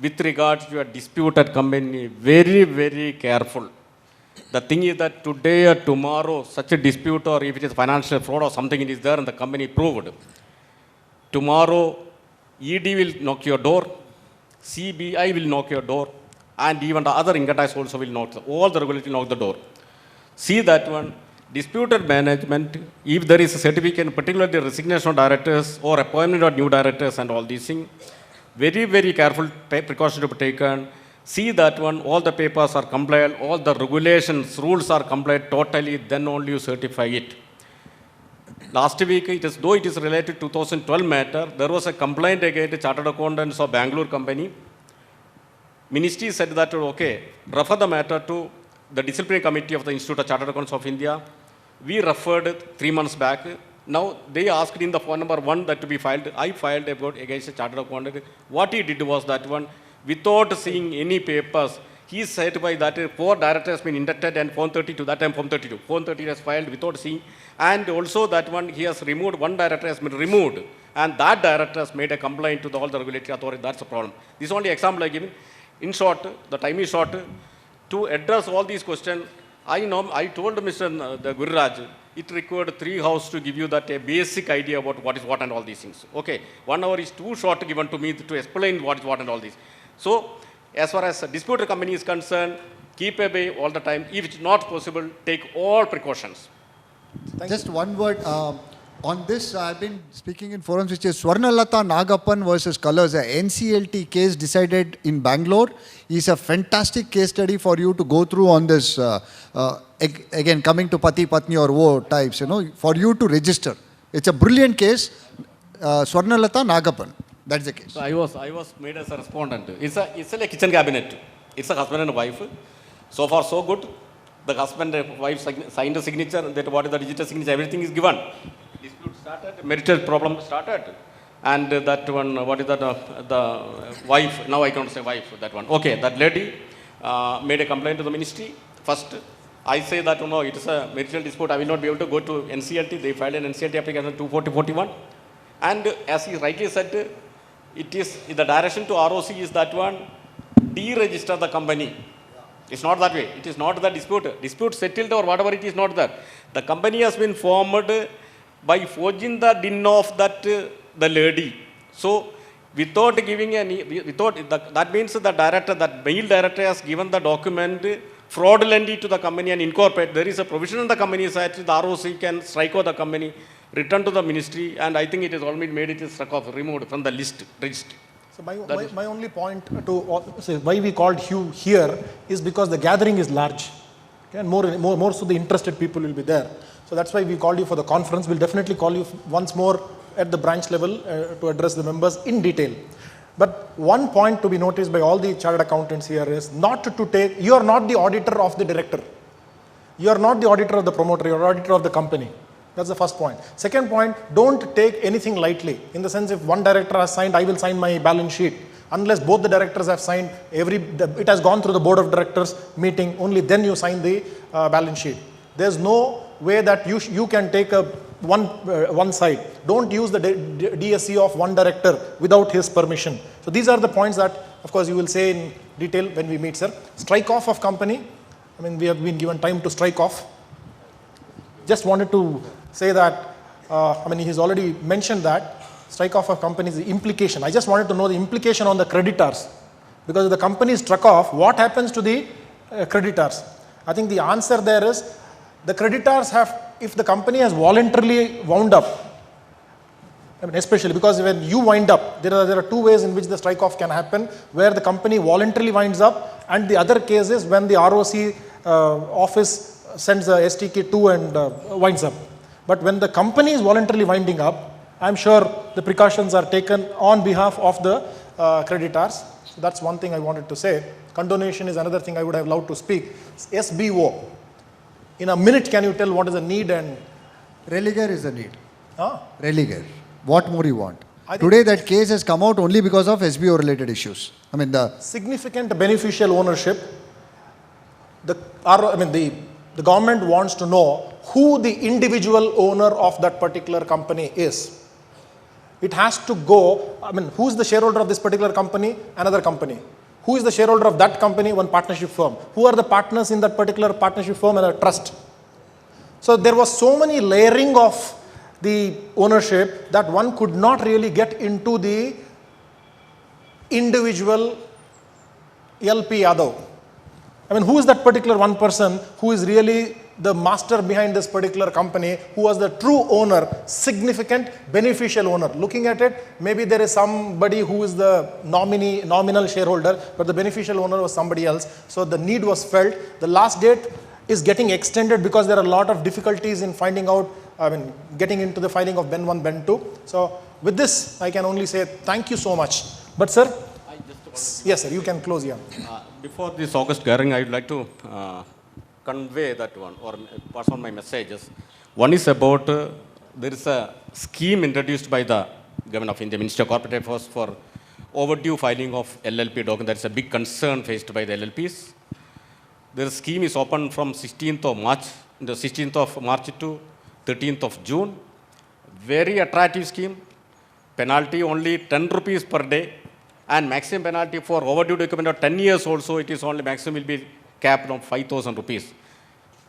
with regard to a disputed company, very, very careful. The thing is that today or tomorrow, such a dispute or if it is financial fraud or something, it is there and the company proved. Tomorrow, ED will knock your door, CBI will knock your door, and even the other income tax also will knock, all the regulators will knock the door. See that one, disputed management, if there is a certificate, particularly resignation of directors or appointment of new directors and all these things, very, very careful precautions to be taken. See that one, all the papers are compliant, all the regulations, rules are compliant totally, then only you certify it. Last week, though it is related to 2012 matter, there was a complaint against the Chartered Accountants of Bangalore company. Ministry said that, okay, refer the matter to the disciplinary committee of the Institute of Chartered Accountants of India. We referred 3 months back. Now, they asked in the phone number 1 that to be filed. I filed about against the Chartered Accountant. What he did was that one, without seeing any papers, he certified that 4 directors have been inducted and Form 32, that time Form 32. Form 32 has filed without seeing. And also that one, he has removed, 1 director has been removed. And that director has made a complaint to all the regulatory authorities. That's the problem. This is only example I give. In short, the time is short. To address all these questions, I told Mr. the Gururaj, it required 3 hours to give you that a basic idea about what is what and all these things. Okay, 1 hour is too short given to me to explain what is what and all this. So, as far as a disputed company is concerned, keep away all the time. If it's not possible, take all precautions. Just one word. On this, I've been speaking in forums which is Swarnalata Nagappan versus Colors, a NCLT case decided in Bangalore, is a fantastic case study for you to go through on this, again, coming to Pati, Patni or Wo types, for you to register. It's a brilliant case, Swarnalata Nagappan. That's the case. So I was made as a respondent. It's a kitchen cabinet. It's a husband and wife. So far, so good. The husband and wife signed a signature, that what is the digital signature, everything is given. Dispute started, marital problem started. And that one, what is that, the wife, now I can't say wife, that one. Okay, that lady made a complaint to the ministry. First, I say that, no, it is a marital dispute, I will not be able to go to NCLT. They filed an NCLT application 240-41. And as he rightly said, it is, the direction to ROC is that one, deregister the company. It's not that way. It is not the dispute. Dispute settled or whatever, it is not that. The company has been formed by forging the din of that the lady. So, without giving any, that means the director, that male director has given the document fraudulently to the company and incorporate. There is a provision in the Companies Act, the ROC can strike off the company, return to the ministry, and I think it is already made it struck off, removed from the list, registered. So my only point to say why we called you here is because the gathering is large, okay, and more so the interested people will be there. So that's why we called you for the conference. We'll definitely call you once more at the branch level to address the members in detail. But one point to be noticed by all the chartered accountants here is not to take, you are not the auditor of the director. You are not the auditor of the promoter, you are auditor of the company. That's the first point. Second point, don't take anything lightly. In the sense, if one director has signed, I will sign my balance sheet. Unless both the directors have signed, it has gone through the board of directors meeting, only then you sign the balance sheet. There's no way that you can take one side. Don't use the DSC of one director without his permission. So these are the points that, of course, you will say in detail when we meet, sir. Strike off of company. I mean, we have been given time to strike off. Just wanted to say that, he's already mentioned that strike off of companies, the implication. I just wanted to know the implication on the creditors. Because if the company is struck off, what happens to the creditors? I think the answer there is, the creditors have, if the company has voluntarily wound up, especially because when you wind up, there are 2 ways in which the strike off can happen, where the company voluntarily winds up, and the other case is when the ROC office sends a STK2 and winds up. But when the company is voluntarily winding up, I'm sure the precautions are taken on behalf of the creditors. So that's one thing I wanted to say. Condonation is another thing I would have loved to speak. SBO. In a minute, can you tell what is the need and... Religare is the need. Huh? Religare. What more you want? Today that case has come out only because of SBO related issues. The significant beneficial ownership. The government wants to know who the individual owner of that particular company is. It has to go, who's the shareholder of this particular company? Another company. Who is the shareholder of that company? One partnership firm. Who are the partners in that particular partnership firm and a trust? So there was so many layering of the ownership that one could not really get into the individual LP Yadav. I mean, who is that particular one person who is really the master behind this particular company, who was the true owner, significant beneficial owner? Looking at it, maybe there is somebody who is the nominal shareholder, but the beneficial owner was somebody else. So the need was felt. The last date is getting extended because there are a lot of difficulties in finding out, getting into the filing of Ben 1, Ben 2. So with this, I can only say thank you so much. But sir, yes sir, you can close here. Before this August gathering, I would like to convey that one or pass on my messages. One is about there is a scheme introduced by the Government of India, Ministry of Corporate Affairs, for overdue filing of LLP document. That is a big concern faced by the LLPs. The scheme is open from 16th of March, the 16th of March to 13th of June. Very attractive scheme. Penalty only 10 rupees per day, and maximum penalty for overdue document of 10 years also, it is only maximum will be capped on 5,000 rupees.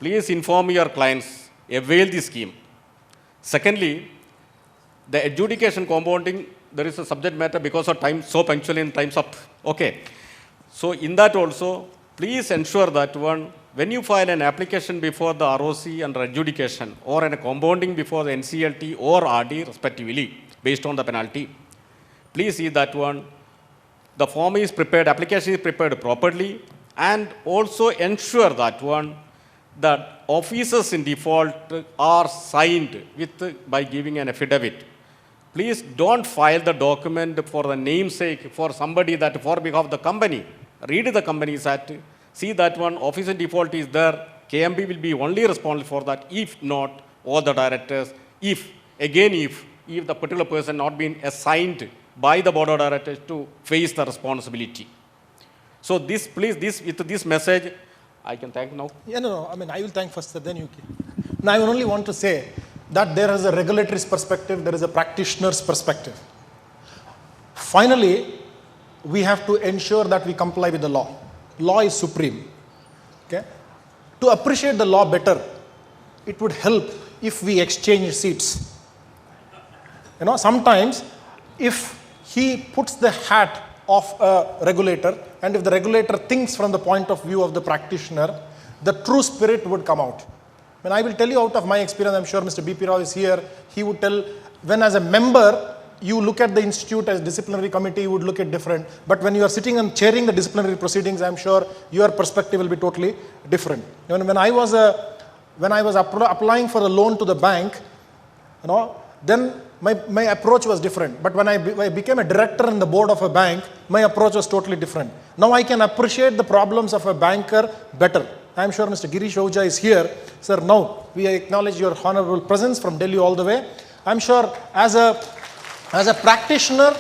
Please inform your clients, avail the scheme. Secondly, the adjudication compounding, there is a subject matter because of time, so punctual in times up. Okay. So in that also, please ensure that one, when you file an application before the ROC under adjudication or a compounding before the NCLT or RD respectively, based on the penalty, please see that one, the form is prepared, application is prepared properly, and also ensure that one, that officers in default are signed with by giving an affidavit. Please don't file the document for the namesake for somebody that for behalf of the company. Read the Companies Act, see that one officer in default is there, KMB will be only responsible for that. If not, all the directors, if the particular person not been assigned by the board of directors to face the responsibility. So this, please, with this message, I can thank now. Yeah, no, I will thank first, sir, then you can. Now I only want to say that there is a regulatory's perspective, there is a practitioner's perspective. Finally, we have to ensure that we comply with the law. Law is supreme. Okay? To appreciate the law better, it would help if we exchange seats. Sometimes if he puts the hat of a regulator, and if the regulator thinks from the point of view of the practitioner, the true spirit would come out. I will tell you out of my experience, I'm sure Mr. B.P. Rao is here, he would tell, when as a member, you look at the institute as disciplinary committee, you would look at different. But when you are sitting and chairing the disciplinary proceedings, I'm sure your perspective will be totally different. When I was applying for a loan to the bank, then my approach was different. But when I became a director in the board of a bank, my approach was totally different. Now I can appreciate the problems of a banker better. I am sure Mr. Girish Ahuja is here. Sir, now we acknowledge your honorable presence from Delhi all the way. I am sure as a practitioner,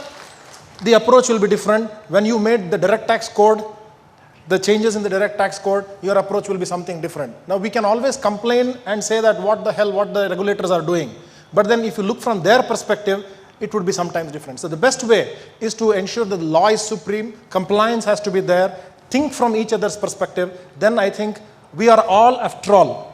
the approach will be different. When you made the direct tax code, the changes in the direct tax code, your approach will be something different. Now we can always complain and say that what the regulators are doing. But then if you look from their perspective, it would be sometimes different. So the best way is to ensure that the law is supreme, compliance has to be there, think from each other's perspective. Then I think we are all, after all,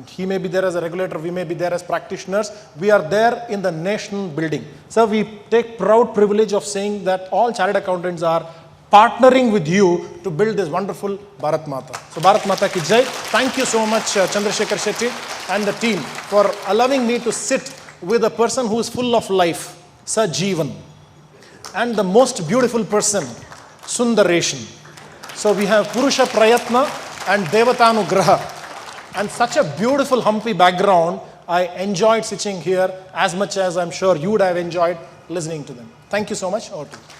he may be there as a regulator, we may be there as practitioners, we are there in the nation building. So we take proud privilege of saying that all chartered accountants are partnering with you to build this wonderful Bharat Mata. So Bharat Mata ki jai. Thank you so much Chandrasekhar Shetty and the team for allowing me to sit with a person who is full of life, Sir Jeevan, and the most beautiful person, Sundareshan. So we have Purusha Prayatna and Devatanugraha, and such a beautiful humpy background. I enjoyed sitting here as much as I'm sure you would have enjoyed listening to them. Thank you so much. Over to you.